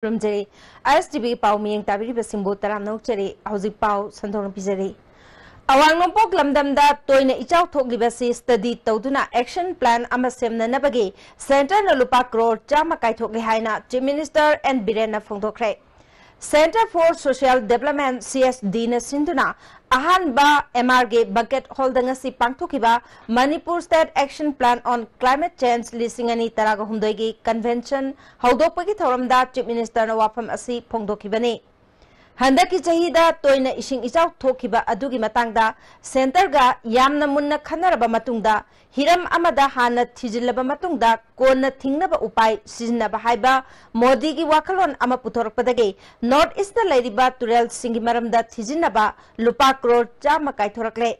Rumjeri, ISTB Pau Ming Tabiri Simbo Taram Nokcheri, Hausi Pau, Santon Pizeri. Awang Nompok Lamdamda, Toine Ichau Toglibasi, study Toduna Action Plan Amasem Nabagi, Center Nalupak Road, Jamakai Toglihaina, Chief Minister and Birena Fungdokre. Center for Social Development CSD na Sinduna, Ahanba MRG Bucket Holdangasi Pangtukiba, Manipur State Action Plan on Climate Change Lisingani Taraga Hundoigi Convention, Haudopagi Thoramda, Chief Minister Nawafam Asi Pongdokibani. Handaki Chahida, Toina Ishing Ichau Tokiba Adugi Matangda, Center ga Yamna Munna Kanaraba Matungda, Hiram Amada Hana Tijilaba Matungda, Kona Tingnaba Upai, Siznaba Haiba, Modigi Wakalon Amaputorpadagi, North East the Ladyba Turel Singimaramda Tijinaba, Lupak Road, Jamakai Torakle.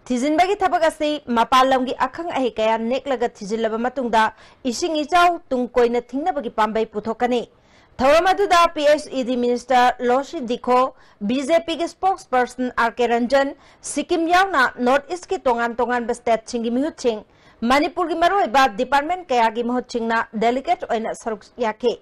Tizinbagi Tabagasi, Mapalangi Akang Ahikaya, Neklaga Tijilaba Matungda, Ishing Ichau, Tungkoina Tingnabagi Pambay Putokani. Thoramaduda PSED Minister Loshi Dikho, BJP spokesperson RK Ranjan, Sikkim Yauna, North East ki tongan state chingi mihuching, Manipur ki maroiba Department kaya gi mihuching na delegate oina saruk yake.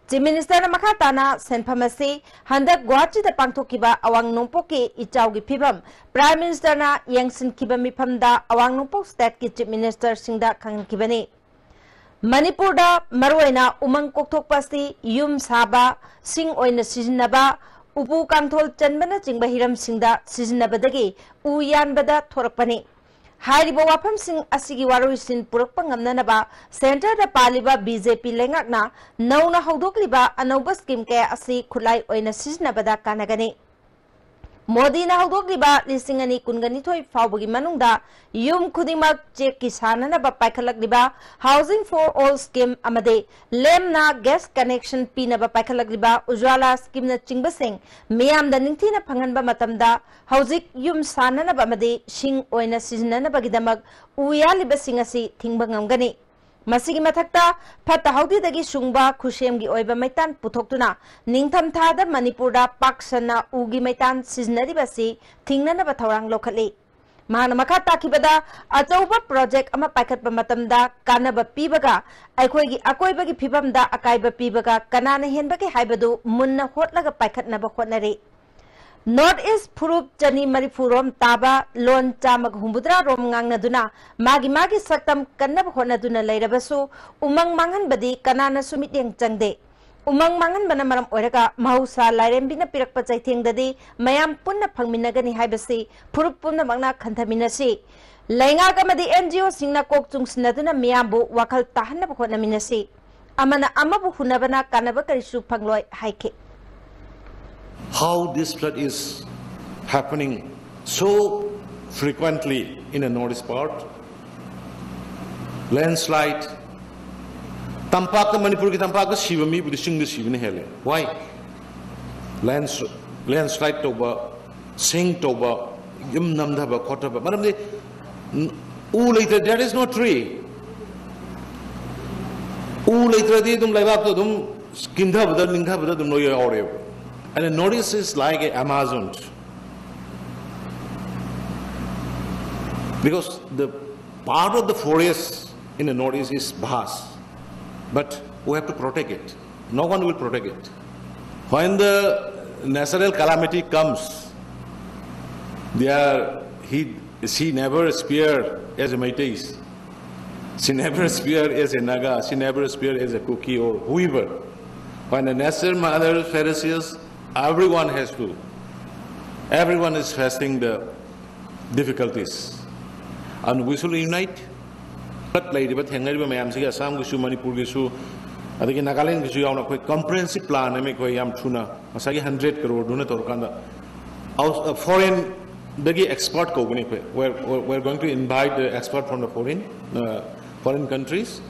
Chief Minister na makatana Senphamasi, Handak Guachi da pangtokiba awang nungpoki ichaw gi phibam, Prime Minister na Yangsin kiba miphamda awang nungpok state ki Chief Minister singda kang kibani. Manipur da maruena umang koktokpasi yum saba sing oina sizinaba upu kangthol chanbana chingba hiram singda sizinabadagi uyanbada thorakpani hairiba wafam sing asigi waruisin purakpa ngamnanaba center da paliba BJP lengakna nauna haudokliba anauba scheme kaya asi khulai oina sizinabada kanagani Modi na haudokliba lisingani kungani thoi fawbagi manungda yum khudimak check kisana na ba paikhalakliba housing for all scheme amade lem na gas connection pina ba paikhalakliba ujwala scheme na chingbasing miyam da ningthi na phanganba matamda haujik yum sana na ba amade sing oina sizna na bagidamak uyaliba singasi thingba ngamgani Masigi mathakta phata haudidagi sungba khusem gi oiba maitan puthokuna ningtham thada Manipur da paksana ugi maitan siznari basi thingnana ba thorang lokhali mahana makha takibada achauba project ama paikhatba matamda kanaba pibaga aikhoigi akoibagi phibamda akaiba pibaga kanana henbagi haibadu munna hotlaga paikhatnaba khotnari North East Purup Chani Marifurom Taba Lon Chamag Humbudra Rom Ngangnaduna Magi Saktam Kanab Honaduna Lairabasu Umang Mangan Badi Kanana Sumit Yang Changde Umang Mangan Banamaram Oraga Mahusa Lairembina Pirak Pachay Ting Dadi Mayam Punna Pangminagani Haibasi Purup Punna Magna Kantaminasi Lainga Gamadi NGO Singna Kok Chung Sinaduna Miambu Wakal Tahana Honaminasi Amana Amabu Hunabana Kanaba Karisu Pangloi Haike How this flood is happening so frequently in the northeast part. Landslide. Tampak Manipur ki tampak shivami budi sing shivani hele. Why? Landslide toba, sing toba, yum namdaba kotaba. Madam de, later there is no tree. Later de dum laiba to dum kindha bada lingha bada dum noya aure. And the northeast is like an Amazon. Because the part of the forest in the northeast is vast. But we have to protect it. No one will protect it. When the natural calamity comes, she never spared as a Meiteis. She never spared as a Naga. She never spared as a Kuki or whoever. When the natural mother Pharisees, everyone is facing the difficulties. And we should unite. But lady, but Hangari Mayam Siga, Sam Gishu, Manipur Gishu, I think in Nagaland Gishu, on a comprehensive plan, I make a yam tuna, Masagi 100 crore, Duna Torkanda. A foreign big export company, we're going to invite the expert from the foreign countries.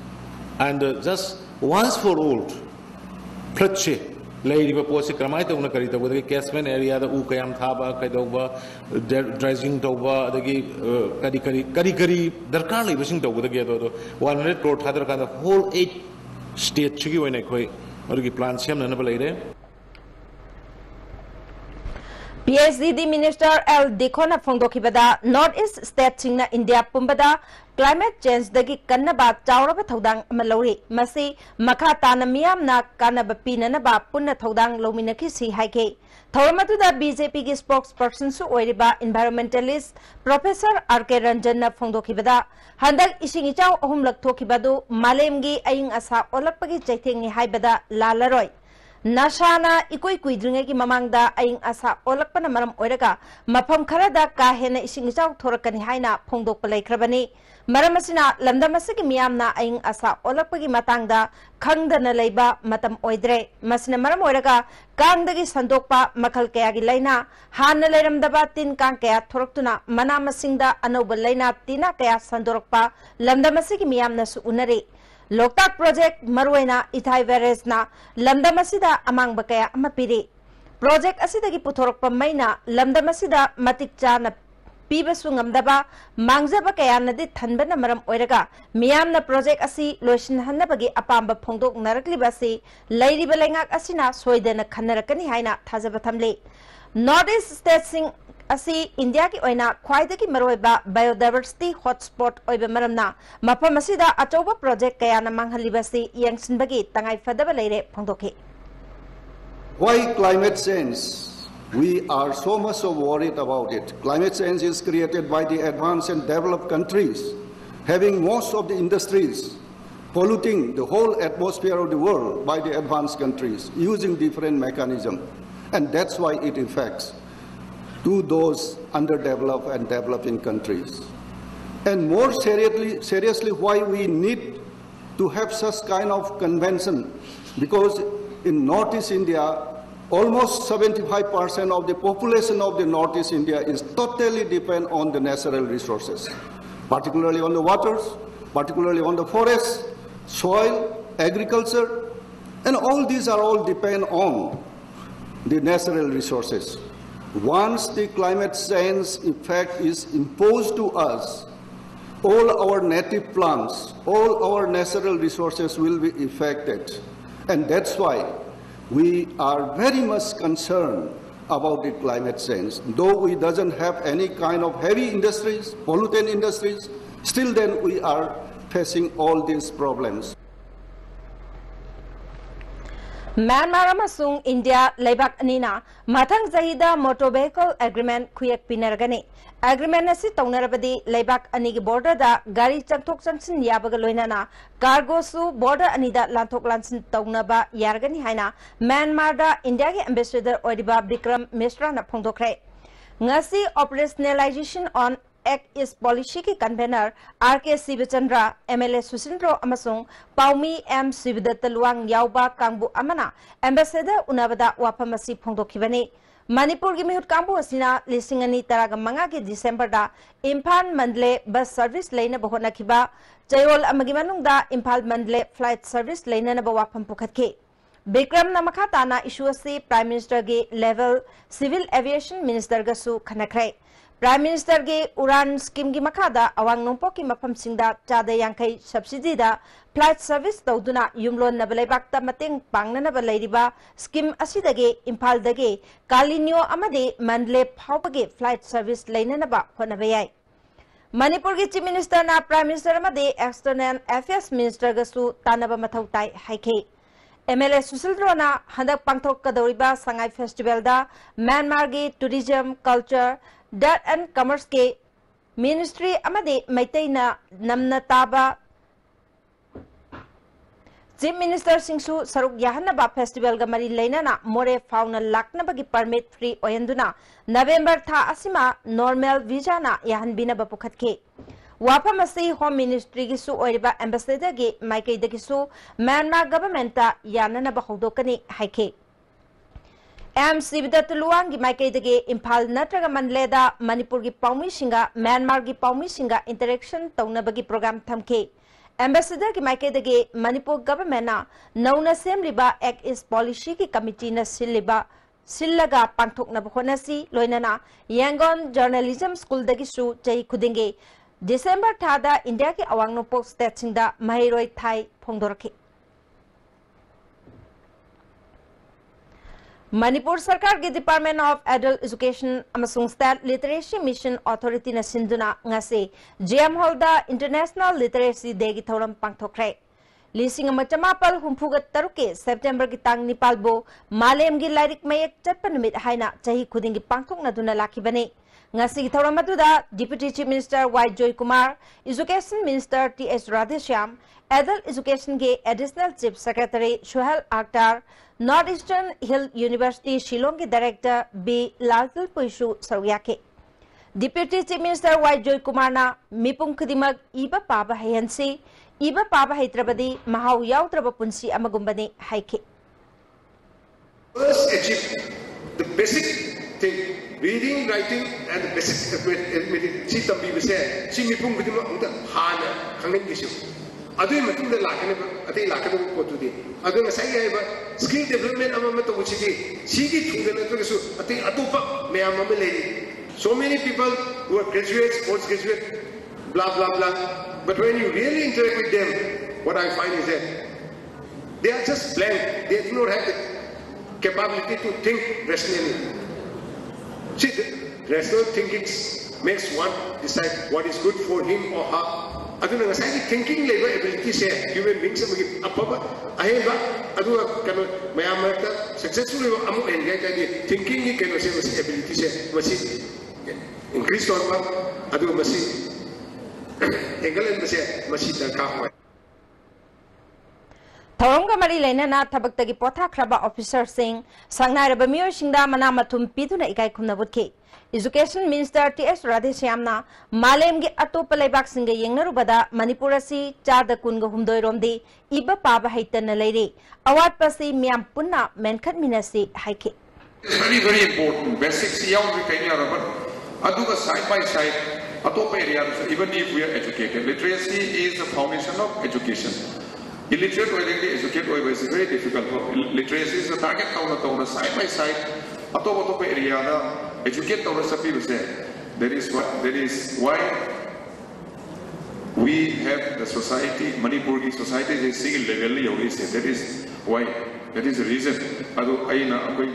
And just once for all, Pletche. Lady Posi Kramita Unakarita with the Casman area, the Ukayam Thaba, Kaidova, dredging Toba, the Karikari, Darkali, wishing to with the Gado, 100 crore Hadaka, the whole 8 state Chigi when I quay, or the plant Sham and Nabalade. PhD Minister L. Dikona Fongdokibada, Northeast State Chingna India Pumbada, Climate Change Dagi Kanaba, Tauraba Todang Malori, Masi, Makatana Miamna, Kanaba Pinanaba, Puna Todang, Lominakisi Haike. Tauramatuda BJP spokesperson Su Oiriba, environmentalist, Professor R.K. Ranjana Fongdokibada, Handak Ishingichao Ohumlak Tokibadu, Malemgi Aing Asa, Olapagi Jaitingi Haibada, Lalaroy. Nashana ikoi kuidringe ki mamangda aing asa olakpana maram oiraga mafam kharada ka hena isingichau thorakani haina phongdok palai khrabani maram asina lamdam asigi miyamna aing asa olakpagi matangda khangdana leiba matam oidre masina maram oiraga kangdagi sandokpa makhal kaya gi laina hanna leiramdaba tin kang kaya thoraktuna mana masingda anoba laina tina kaya sandorokpa lamdam asigi miyamna su unare Loktak project Marwena Ithai Veresna Lamdamasida amang bakaya amapiri. Project asidagi puthorokpa maina Lamdamasida matik chana pibasungamdaba mangza bakaya nadi thanbana maram oiraga miyamna project asi loishin hannabagi apamba phongdok naraklibasi lairiba lengak asina soidana khannarakani haina thajaba thamle. Northeast State Sing Asi India ki oina khwaidagi maroiba biodiversity hotspot oiba maramna mafam asida achoba project kaya na manghalibasi yangsinbagi tangai fadaba leire phongdoki. Why climate change? We are so much so worried about it. Climate change is created by the advanced and developed countries, having most of the industries polluting the whole atmosphere of the world by the advanced countries using different mechanisms, and that's why it affects to those underdeveloped and developing countries. And more seriously, why we need to have such kind of convention, because in Northeast India, almost 75% of the population of the Northeast India is totally dependent on the natural resources, particularly on the waters, particularly on the forests, soil, agriculture, and all these are all depend on the natural resources. Once the climate change effect is imposed to us, all our native plants, all our natural resources will be affected. And that's why we are very much concerned about the climate change. Though we doesn't have any kind of heavy industries, pollutant industries, still then we are facing all these problems. Myanmar amasung India leibak anina mathang zahida motor vehicle agreement kuyak pinargani agreement asi taunarabadi leibak ani gi border da gari changthok changsin yabaga loinana cargo su border anida lanthok lansin taunaba yargani haina Myanmar da India gi ambassador Odiba Bikram Misra na phongdokre ngasi operationalization on Act is policy ki convener R.K. Sivachandra, MLA Susindro Amasung, Paumi M. Sividatalwang Yauba Kangbu Amana, Ambassador Unabada Wapamasi Pongdokivani. Manipur gi mihut kambu asina lisingani taraga manga ki December da Imphal Mandle bus service leina bahona kiba Chayol amagi manung da Imphal Mandle flight service leina na bawapam pukhatke. Bikram namakata na issue asi Prime Minister ge level Civil Aviation Minister gasu khanakre. Prime Minister ge Uran scheme gi makada awang nongpo ki mafam singda chada yangkai subsidy da flight service tawduna yumlon na balai ta mateng pangna na balai riba scheme asidage Imphal dage Kalinyo amade Mandle phawbage flight service leina na ba honabayai Manipur gi Chief Minister na Prime Minister amade External Affairs Minister gasu tanaba mathautai haike MLA Susildro na handak pangthok kadoriba Sangai Festival da Myanmar gi Tourism Culture That and Commerce ke Ministry amade maitai na namna taba Chief Minister Singsu Saruk Yahanaba Festival ga mari leina na more fauna lakna bagi permit free oyanduna November tha asima normal visa na yahanbina ba pukhatke Wapamasi Home Ministry gi su oiriba ambassador gi maikai dagi su Myanmar government ta yanana ba hodokani haike MC Vidatuluang gi maikai dage Imphal natraga Mandleda Manipur gi Paumi singa Myanmar gi Paumi singa interaction taunabagi program thamke Ambassador gi maikai dage Manipur government na nauna semliba Act is policy ki committee na sillaga pangthokna bhonasi loinana Yangon Journalism School dagi su chai khudinge December thada India ki awangno pok state singda mahiroi thai phongdoraki Manipur Sarkar के Department of Adult Education अमसुंग State Literacy Mission Authority na sinduna ngasi GM Hall da International Literacy Day की थौरम पांगथोखरे लिसिंग अमचमापल हुंफुगत तरुके September की तांग निपालबो मालेम की lyric मयक चटपन मिट हाइना चाही खुदिंग की पांगथोक नदुना lucky बने ngasi की थौरम मदुदा Deputy Chief Minister Y Joy Kumar, Education Minister T.S. Radheshyam, Adult Education के Additional Chief Secretary Shohel Akhtar, North Eastern Hill University Shillong के Director B. Laltul Puishu Sarwyake. Deputy Chief Minister Y Joy Kumar na mipung khudimag iba paba hayansi, iba paba haitrabadi mahau yautraba punsi amagumbani haike. First achieve the basic thing, reading, writing, and the basic arithmetic. See some people say, see mipung khudimag ungda hana kangen gishu. Adu matung da lakane ati lakane ko tudi. Adu ngasai ay ba skill development amama to uchidi. Sigi thungana to gisu ati atupa me amama lady. So many people who are graduates, postgraduate, blah blah blah. But when you really interact with them, what I find is that they are just blank. They do not have the capability to think rationally. See, the rational thinking makes one decide what is good for him or her. Aduna ngasai thinking level ability se human beings amagi apaba aheba adu kano mayam marta successful amu engage kadi thinking ni kano se masi ability se masi increase on ma adu masi engalen masi masi darka hoy थौरंग मरी लेना थबक्तगी पोथाख्रबा officer Singh संगनारबा मियोय सिंगदा मना मथुम पिदुना इकाय खुमनबुतके education minister TS राधेश्यामना मालेम गे अतोप लेबाक सिंगे येंगनरुबदा मणिपुर असि चाद कुनग हुमदोय रोमदे इबा पाबा हैतन लेरे अवात पसि ma'am पुन्ना मेनखत मिनसि हाइके very important basics yaw we kai yaraba aduga side by side atop area even if we are educated literacy is the foundation of education. Illiterate or educated is very difficult. Literacy is the target counter side by side. Atop area educate our people say that is why we have the society Manipuri society is a single level. You always say that is why that is the reason. Ado aina akoi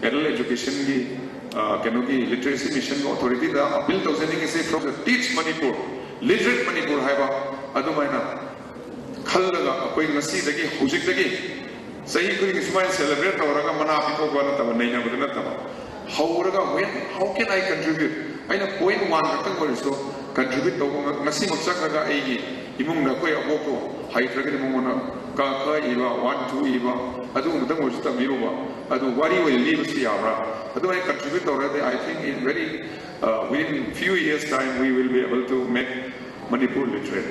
adult education ki kenoki literacy mission authority da appeal thousand is say from the teach Manipur literate Manipur haiba ado maina खल्लगा कोई नसी दगी हुजिक दगी सही कोई इसमें celebrate होरगा मना पितो को न तब नहीं ना बदना तब होरगा when how can I contribute aina point 1 रतन को इसको contribute तो नसी मक्सद लगा एगी इमुंग न कोई अबो को हाई ट्रक ने मुंगना का इवा 1 2 इवा अदु उनतम वजता मिरुवा अदु वारी वे लीव सियारा अदु I contribute already I think in very within few years time we will be able to make Manipur literate.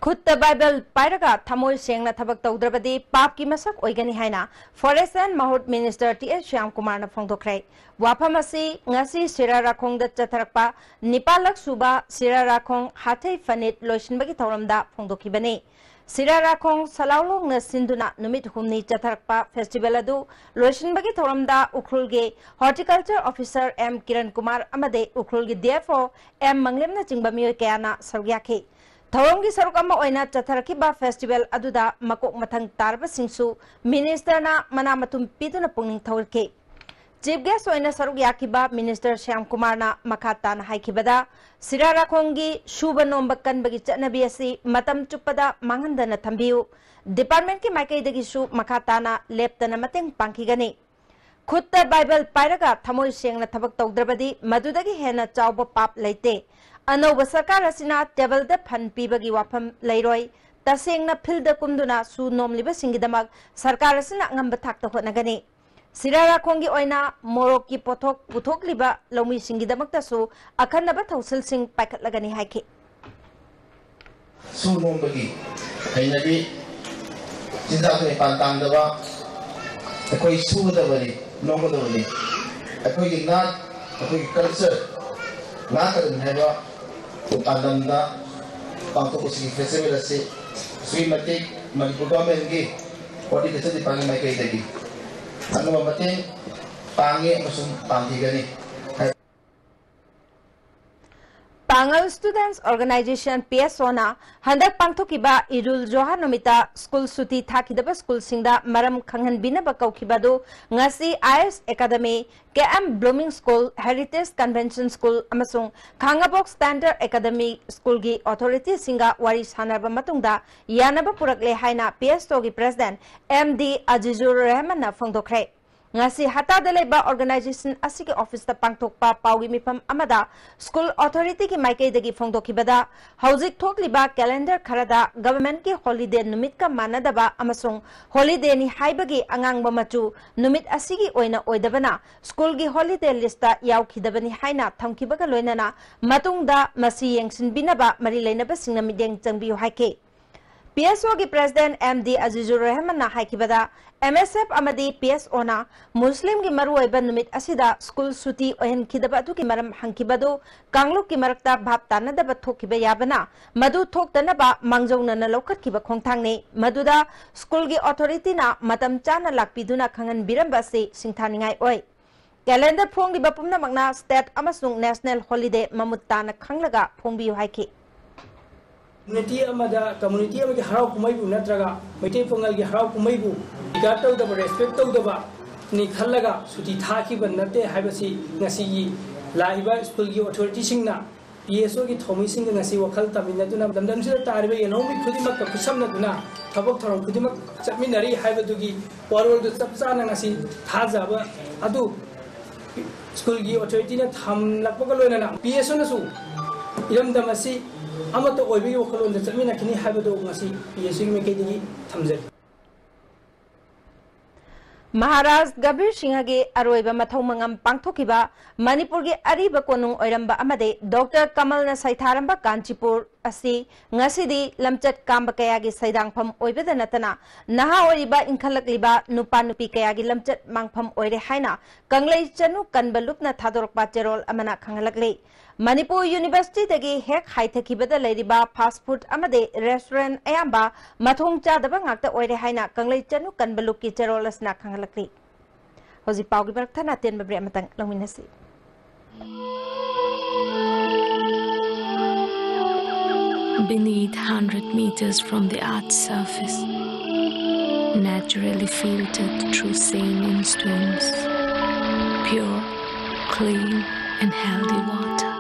खुद बाइबल पायरगा थमोय सेंगना थबक तौद्रबदी पाप की मसक ओइगनी हाइना फॉरेस्ट एंड माहौल मिनिस्टर टीएस श्याम कुमार न फोंदोखरे वाफम असि ngasi सिरा राखोंग द चथरकपा निपालक सुबा सिरा राखोंग हाथै फनेट लोइसिनबगी थौरमदा फोंदोखिबने सिरा राखोंग सलाउलोंग न सिंदुना नुमित हुमनी चथरकपा फेस्टिवल अदु लोइसिनबगी थौरमदा उखरुलगे horticulture officer M Kiran Kumar अमदे उखरुलगे DFO M मंगलेमना चिंगबमियोय कयाना सरग्याखे थौरंग की सरुक अमा ओइना चथरकिबा फेस्टिवल अदुदा मकोक मथंग तारबा सिंगसु मिनिस्टरना मना मतुम पिदुना पुंगनिंग थौरके चीफ गेस्ट ओइना सरुक याकिबा मिनिस्टर श्याम कुमारना मखाताना हाइकिबदा सिरा राखोंगी शुभ नोंब कनबगी चटनबी असि मतम चुप्पदा मांगंदना थंबियु डिपार्टमेंट की माइकैदगिसु मखाताना लेप्तना मतेंग पांखिगनी खुद बाइबल पायरगा थमोय सेंगना थबक तौद्रबदी मदुदगी हेना चावबा पाप लेते अनौब सरकार असिना टेबल द फन पीबगी वाफम लेरोय तसेंगना फिल्ड कुमदुना सु नोमलिबा सिंगिदमक सरकार असिना अंगम थाक्ता होनगनी सिरा राखोंगी ओइना मोरोक की पोथोक पुथोकलिबा लौमी सिंगिदमक्तसु अखन्नबा थौसल सिंग पाइखतलगनी हाइके सु नोमबगी हैनबी जिंदाबे पांतांगदबा अखोई सुगदबनी नोमगदबनी अखोई नाट अखोई कल्चर नाकदन हैबा Pandamda untuk usi festival asi Srimati Manipur government gi odi desa di pangi mai kai dagi anu mamateng pangi masung pangi gani Pangal Students Organization PSO na handak pangthokiba Idul Joha nomita school suti thakidaba school singda maram khanghan binaba kaukibado ngasi IS Academy KM Blooming School Heritage Convention School amasung Khangabok Standard Academy School gi authority singa wari sanaba matungda yanaba purakle haina PSO gi president MD Azizur Rahman na phongdokre ngasi hata daleba organization asigi office ta pangthokpa paugi mifam amada school authority ki maikei dagi phongdokibada hauzik thokliba calendar kharada government ki holiday numit ka manadaba amasung holiday ni haibagi angangba machu numit asigi oina oidabana school gi holiday list ta yaukhidabani haina thamkibaga loinana matungda masi yengsin binaba mari leinaba singna mideng changbiu haike PSO की president MD Azizur Rahman ना हाइकिबदा MSF अमदी PSO ना मुस्लिम की मरु एबन निमित असिदा school सुती ओहन खिदबा तु की मरम हंकिबदो कांगलुक की मरकता भाप तानदब थोकिबे याबना मधु थोकतनबा मांगजौना न लौकत किबा खोंथांगने मधुदा स्कूल की अथॉरिटी ना मतम चाना लाकपिदुना खंगन बिरंबा से सिंथानिंगाई ओय कैलेंडर फोंगिबा पुमनमकना स्टेट अमसुंग नेशनल हॉलिडे ममुत्ताना खंगलगा फोंबियु हाइकी community की हराव कुमाईबु नत्रगा मैटे पंगल की हराव कुमाईबु रिगार्ड तौदबा रेस्पेक्ट तौदबा नि खल्लगा सुति थाखिबा नते हाइबसी ngasi लाइबा स्कूल की अथॉरिटी सिंगना PSO की थोमी सिंग ngasi वखल तमिनदुना दमदम से तारिबे यनोमि खुदिमक खुसमनदुना थबक थरम खुदिमक चमिनरी हाइबदुगी वारोल दु चपचाना ngasi थाजाबा अदु स्कूल की अथॉरिटी ने थमलकबगा लोइना PSO नसु इरमदमसी अमत ओइबी वखलोन द चमिना खिनि हाबदो ngasi PSO में केदगी थमजर महाराज गंभीर सिंह के अरोइबा मथौ मंगम पांगथोकिबा मणिपुर के अरीबा कोनुंग ओइरंबा अमदे डॉक्टर कमल न सैथारंबा कांचीपुर असि ngасidi lamchat kamba kaya gi saidangpham oibeda natana naha oiba inkhalagliba nupa nupi kaya gi lamchat mangpham oire haina kanglei chanu kanbalupna thadorokpa cherol amana khangalakle Manipur University dagi hek haithakibada leiriba fast food amade restaurant ayamba mathong chadaba ngakta oire haina kanglei chanu kanbalup ki cherol asna khangalakle hoji pawgi barthana ten babre amatang longminasi Beneath 100 meters from the Earth's surface, naturally filtered through saline stones, pure, clean and healthy water.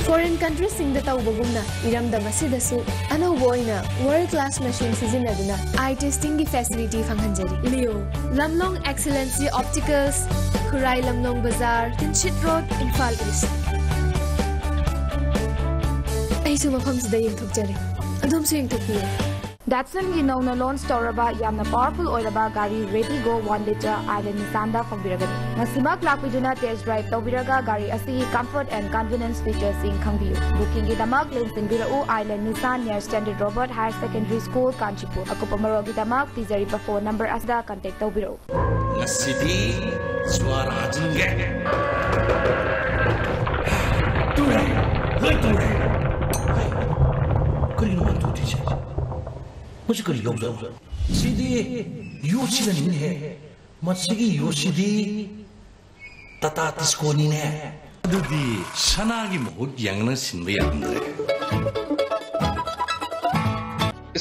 Foreign countries sing the Taubagumna, Iramdam Sidasu, Anoboina, world class machine Sizinaduna, eye testing facility Fanganjari. Leo, Lamlong Excellency Opticals, Kurai Lamlong Bazaar, Tinchit Road, Infal East. Aisuma Pums the Yintukjari. Adom Swing to Pia. Datsun gi nona launch toraba yamna powerful oilaba gari ready go 1 liter island nisanda from biragani nasimak lakpiduna test drive tawbiraga gari asi comfort and convenience features in khangbiu booking gi damak link sinbirau island nisan near standard robert higher secondary school kanchipur akupamaro gi damak tizari pa phone number asda contact tawbirau ngasidi swara jinge ture kuri no tu ti मुझे कर लियो सीधी Yoshi का नहीं है मच्छी Yoshi दी तता तिस्कोनी ने अदुदी सनागी बहुत यंगन सिंबे अंदर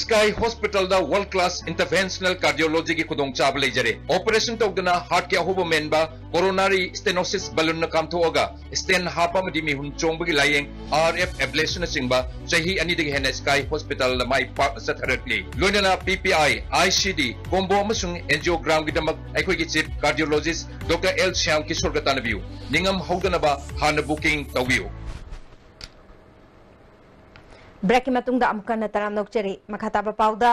Sky Hospital da world class interventional cardiology ki khudong chab leijare operation tawdana heart ke ahoba menba coronary stenosis balloon na kam thoga stent hapa madi mi hun chongba gi layeng RF ablation singba chahi ani digi hena Sky Hospital la mai pa satharatli loinana PPI ICD combo amasung angiogram gi damak aikoi gi chief cardiologist Dr. L Shyam Kishore gatanabiu ningam hawdana ba hana booking tawbiu Breaking matungda amkana taram nokcheri makhataba pauda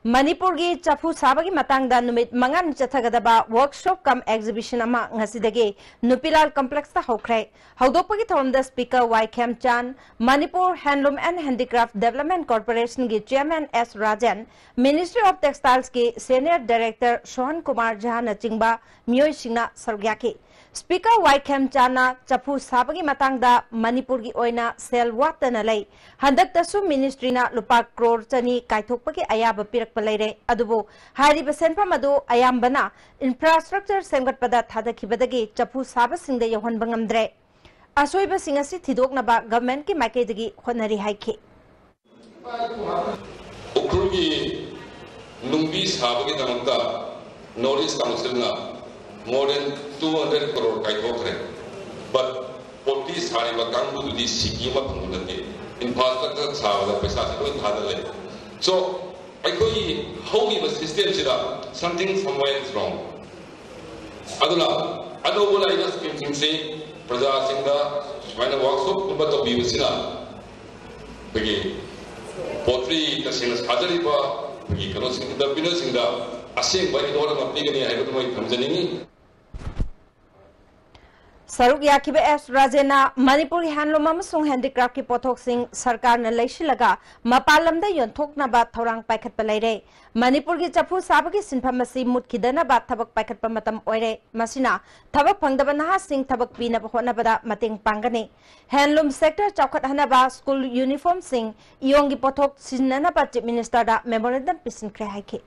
Manipur gi chafu sabagi matangda numit mangan chathagadaba workshop kam exhibition ama ngasidage Nupilal complex ta hokrai haudopagi thomda speaker Y Kem Chan Manipur Handloom and Handicraft Development Corporation gi chairman S Rajan Ministry of Textiles ki senior director Shohan Kumar Jahan chingba miyoi singna sargyaki Speaker Waikem Chana Chapu Sabagi Matangda Manipur gi oina sel watana lay handak tasu ministry na lupa crore chani kaithokpagi ayaba pirakpa leire adubu hariba senfam adu ayambana infrastructure semgatpada thadakhibadagi chapu sabasingda yohanba ngamdre asoiba singasi thidoknaba government ki maikaidagi honari haikhe ukurgi nungbi sabagi damangta Northeast Council na more than 200 crore kaithokre but police hariba kangbu di siki ma phangudake infrastructure sabada paisa se koi thadale so aikoi hogi ba system sida something somewhere is wrong adula adobula ida scheme se praja singda swaina workshop kumba to bibusina bagi potri tasina sajari ba bagi kano singda bino singda asing bagi dora ma pigani hai to mai thamjani Saruk Yakiba S. Rajena Manipuri Handloom amasung handicraft ki pothok sing sarkar na leisilaga mapalamda yonthok na ba thorang paikhat palaire Manipur ki chapu sabagi sinpham asi mutkidana ba thabak paikhat pamatam oire masina thabak phangdaba naha sing thabak pina hona bada mateng pangani handloom sector chawkhat hana ba school uniform sing iyong ki pothok sinana ba chief minister da memorandum pisin kre haike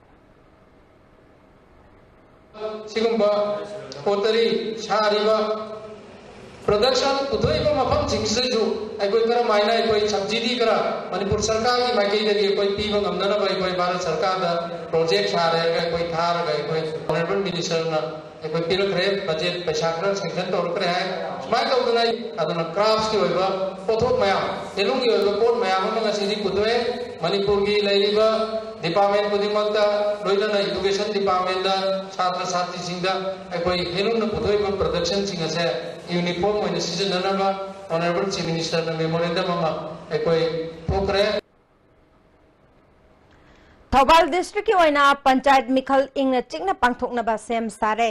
sigumba potari shariba production udoi ba mafam jingseju agoi kara maina agoi sabjidi kara manipur sarkar ki maikei dagi agoi piba ngamnana ba agoi bharat sarkar da project chare agoi thar ga agoi honorable minister na agoi pirokre budget paisa kara sanction tor kare hai mai to dai aduna crafts ki oiba pothok mayam elungi oiba pot mayam ma sidi kudoi manipur ki lairiba department pudimata loidana education department da chhatra chhatri singda agoi helun pudoi ba production singa se uniform oina sijananaba honorable chief minister na memorandum ama ekoi phokre Thobal district ki oina panchayat mikhal ingna chingna pangthokna ba sem sare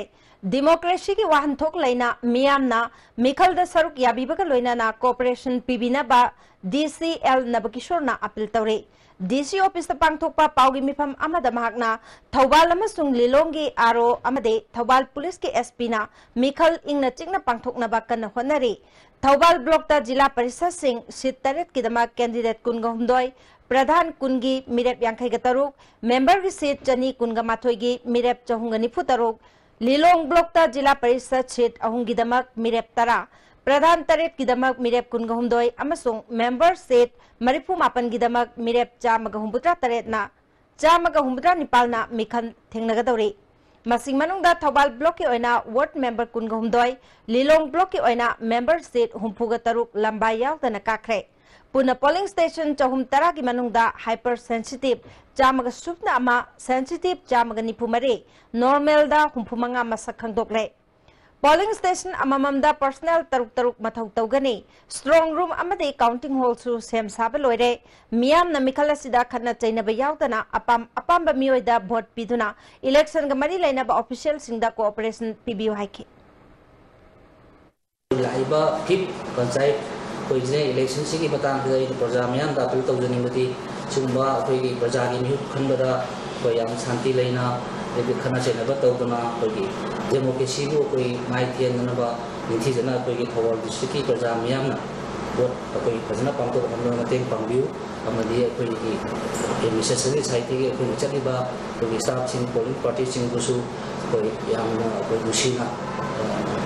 democracy ki wahan thok laina miyamna mikhal da saruk yabibaga loina na cooperation pibina ba DCL nabakishorna appeal tawre DC office ta pangthokpa paugi mifam amada mahakna Thobal amasung lilongi aro amade Thobal police ki SP na mikhal ingna chingna pangthokna ba kana honari Thobal block ta jila parishad sing sit taret kidama candidate kungahumdoi Pradhan kungi mirep yankai gataruk member ki seat chani kunga mathoi gi mirep chahungani futaruk Lilong block ta jila parishad seat ahungi damak mirep tara Pradhan taret kidamak mirep kungahumdoi amasung member seat marifu mapan gidamak mirep chamagahumbutra taret na chamagahumbutra nipal na mikhan thengnagadori masing manungda Thobal block ki oina ward member kungahumdoi Lilong block ki oina member seat humpuga taruk lambai yaudana kakre Puna polling station chahum tara ki manungda hypersensitive chamaga supna ama sensitive chamaga nipumare normal da humpumanga masak khangdokle polling station amamamda personnel taruk mathau tawgani strong room amade counting hall su sem saba loire miyam na mikhala sida khanna chaina ba yaudana apam ba miyoida vote piduna election ga mari laina ba official singda cooperation pbu haike laiba kip panchayat कोई election से प्रजा मैं appeal तौजनी सूबा अखोई प्रजा की मिहूब खनबदा कोई शांति लेना खना चैनब तौदना अखोई डेमोक्रेसी अखोई माई थेनब निथीजना अखोई थौबल डिस्ट्रिक्ट की प्रजा मैं वोट अखोई फजना पांथोखनो मतें पांबियु अमदी अखोई एडमिनिस्ट्रेशन साइड की अखोई चलीब अखोई स्टाफ सिंह पोलिंग पार्टी सिंहबुसु अखोई यामना अखोई मुसीना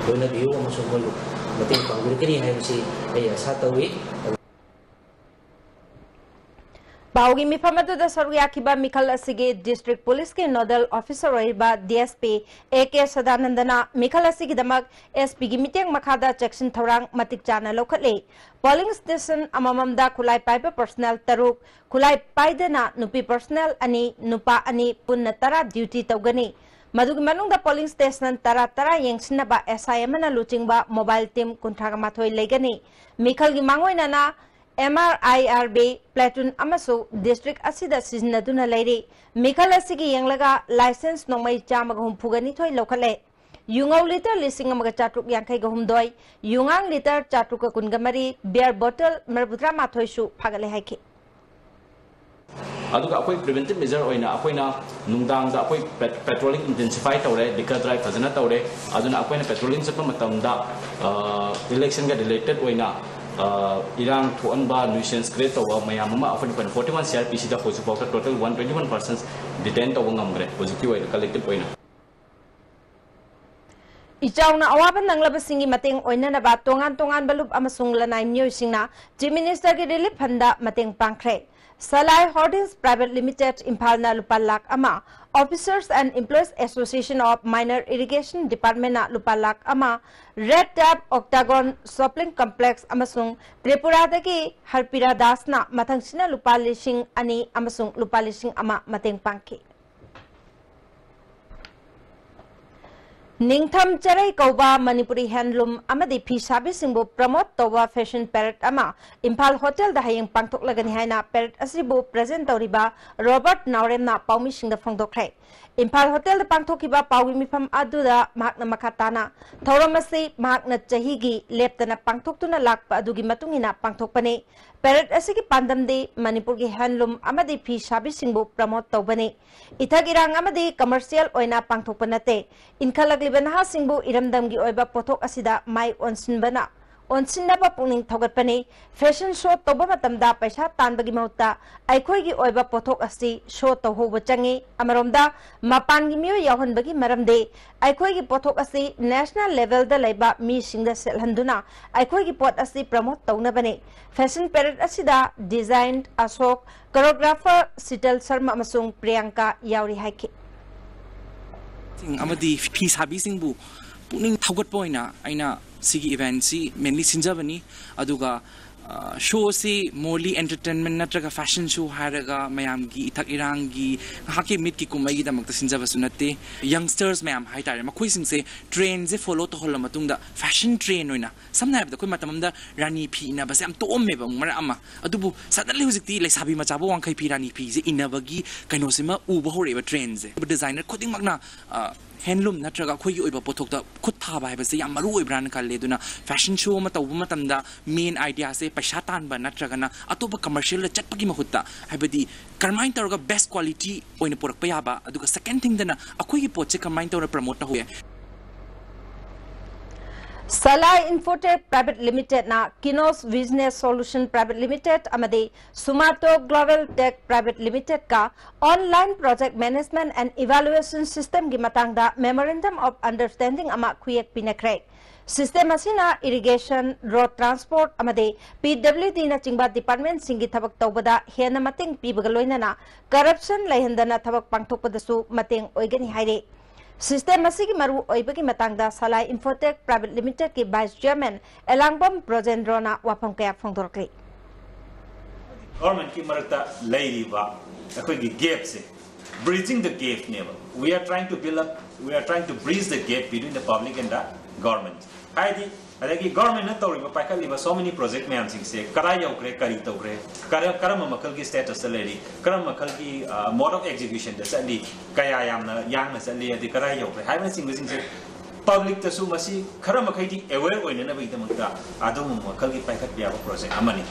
लोइना बियु अमसुं मोय मतें पांबिरकनी हाइबसी ay sa tawi Baugi mifamatu da sarugya kiba mikhal asige district police ke nodal officer oiba DSP AK Sadanandana mikhal asigi damak SP gi miteng makhada section thorang matik chana lokhale polling station amamamda khulai paiba personnel taruk khulai paidana nupi personnel ani nupa ani punna tara duty tawgani Madug manungda polling station tara yengsinna ba SIM na luchingba mobile team kuntraga mathoi legani mikhal gi mangoina na MRIRB platoon amaso district asida siznaduna leiri mikhal asigi yenglaga license nomai chamaga humpugani thoi lokhale yungau liter lising amaga chatruk yankai ga humdoi yungang liter chatruk ka kungamari beer bottle marbutra mathoi su phagale haike aduga akoi preventive measure oina akoina nungdang da akoi patrolling intensify tawre liquor drive fazana tawre aduna akoina patrolling chapa matamda election ga related oina irang thuanba nuisance create tawa mayam ma 41 CRPC da hoju pawta total 121 persons detained tawa ngamgre positive oina collective oina Ichauna awaban nanglaba singi mateng oina na ba tongan balup amasung lanai myoy singna Chief Minister ki relief funda mateng pangkre Salai Holdings Private Limited Impal na lupa lak ama Officers and Employees Association of Minor Irrigation Department na lupa lak ama Red Tap Octagon Shopping Complex amasung Tripura dagi Harpira Das na matang sina lupa lishing ani amasung lupa lishing ama mateng pangki Ningtham Charai Kauba Manipuri Handloom Amadi Pisabi Singbo promote Towa Fashion Parade Ama Impal Hotel da hayang pangtok lagani haina parade asibu present toriba Robert Naurem na paumi singda phongdokre Impal Hotel da pangthokiba pawi mifam aduda mahakna makatana thoramasi mahakna chahigi leptana pangthoktuna lakpa adugi matungina pangthokpane parade asigi pandamde Manipur gi handloom amadi pisabi singbo promote tobane Ithagirang amadi commercial oina pangthokpanate Inkalagliban ha singbu iramdamgi oiba pothok asida mai onsinbana onsinnaba pungning thogatpani fashion show toba matamda paisa tanbagi mauta aikhoigi oiba pothok asi show tohoba changi amaromda mapangi myo yahonbagi maramde aikhoigi pothok asi national level da laiba mi singda selhanduna aikhoigi pot asi promote taunabane fashion parade asida designed Ashok choreographer Sital Sharma amasung Priyanka yauri haiki amadi piece habi singbu puning thogat poina aina sigi event si mainly sinjabani aduga show si morely entertainment natraga fashion show haraga mayam gi ithak irang gi haki mit ki kumai gi damak sinjaba sunate youngsters mayam haitare makoi sing se trend je follow to hola matungda fashion trend oina samna habda koi matamda rani phi na basam to omme bang mara ama adubu suddenly hujikti like sabi machabo wangkai phi rani phi je inabagi kaino sima uba horeba trend je designer coding magna handloom natraga khoi oiba pothok da khut tha ba habase yam maru oibran kalle duna fashion show ma tawba matamda main idea se paisa tan ba natraga na atoba commercial la chatpagi mahutta habadi karmain tawga best quality oina porak pa yaba aduga second thing dana akhoi gi poche karmain tawra promote ta hoye Salai Infotech Private Limited na Kinos Business Solution Private Limited amadi Sumato Global Tech Private Limited ka online project management and evaluation system gi matangda memorandum of understanding ama khuyak pinakre system asina irrigation road transport amadi PWD na chingba department singi thabak tawbada hena mateng pibagaloina na corruption laihandana thabak pangthokpadasu mateng oigani haire System masigi maru oibagi matangda Salai Infotech Private Limited ki Vice Chairman Elangbam Projendrona wapam kaya phongdorkli Government ki marakta lairiba akhoi gi gap se bridging the gap level we are trying to bridge the gap between the public and the government haidi adagi government na tawriba paikaliba so many project mayam sing se karai yaukre kari tawre karama makal gi status salary karama makal gi mode of execution da sali kaya yamna yangna sali adi karai yaukre haibna sing se public ta su masi karama kai di aware oina na bai tamta adum makal gi paikat biya project amani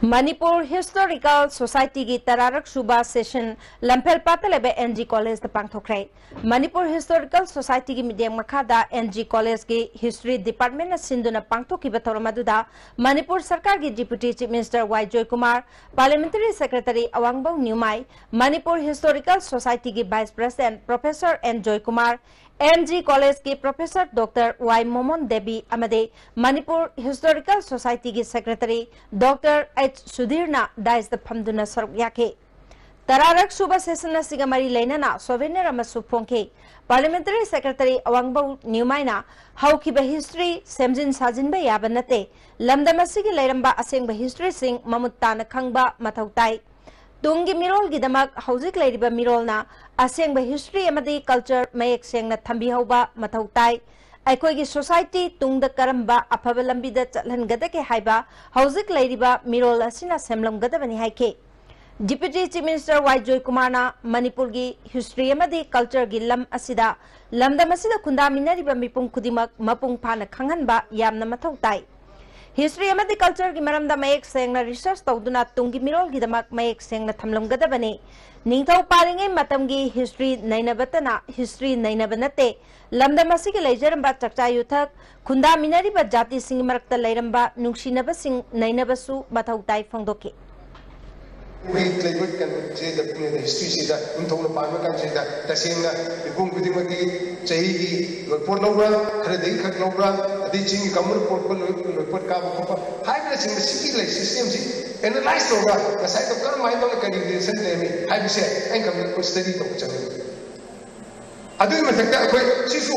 Manipur Historical Society ki Tararak Suba session Lampel Patalebe NG College the Pangthokrai Manipur Historical Society ki medium makada NG College ki History Department na Sinduna Pangthoki Bathoramaduda Manipur Sarkar ki Deputy Chief Minister Y Joy Kumar Parliamentary Secretary Awangbau Nyumai Manipur Historical Society ki Vice President Professor N Joy Kumar MG College की professor doctor Y Moman Devi अमदे Manipur historical society की secretary doctor H सुधीरना दाइस द फमदुना सरक याके तरारक सुबह सेशन सिगमरी लेना सोवेनियर अमसु फोंके पार्लियामेंटरी सेक्रेटरी अवांगबौ न्यूमाइना हौखिबा हिस्ट्री सेमजिन साजिनबा याबा नते लमदमसिगी लेरंबा असेंगबा हिस्ट्री सिंग ममुत्ताना खंगबा मथौताई तुंगी मिरोल की दमक हौजिक लेरिबा मिरोलना असेंगबा हिस्ट्री अमदी कल्चर मयेक सेंगना थंबिहौबा मथौताई अखोगी सोसाइटी तुंगदा करंबा अफबा लंबिदा चलहनगदके हाइबा हौजिक लेरिबा मिरोल असिना सेमलमगदबनी हाइके deputy chief minister Y Joy कुमारना मणिपुर की हिस्ट्री अमदी कल्चर की लम असिदा लमदम असिदा खुंदामिनरिबा मिपुंग खुदिमक मपुंग फाना खंगहनबा यामना मथौ ताई हिस्ट्री अमदी कल्चर की मरमदा मयेक सेंगना रिसर्च तौदुना तुंगी मिरोल की दमक मयेक सेंगना थमलमगदबने निंगथौ पारिंगे मतमगी हिस्ट्री नैनबतना हिस्ट्री नैनबनते लमदम असिगे लेजरंबा चकचा युथक खुंदा मिनरिबा जाति सिंग मरक्ता लेरंबा नुंगसिनबा सिंग नैनबसु मथौ ताई फोंदोके we labor can say that the history is that in total parma can say that the same the gung with the chahi ki for lobra khare dei khak lobra adi ching kamur report ka ko hai na sing city like system si analyze lobra the side of kar mind on calculation le me hai bi se en kam ko study to chane adu me thakta koi si su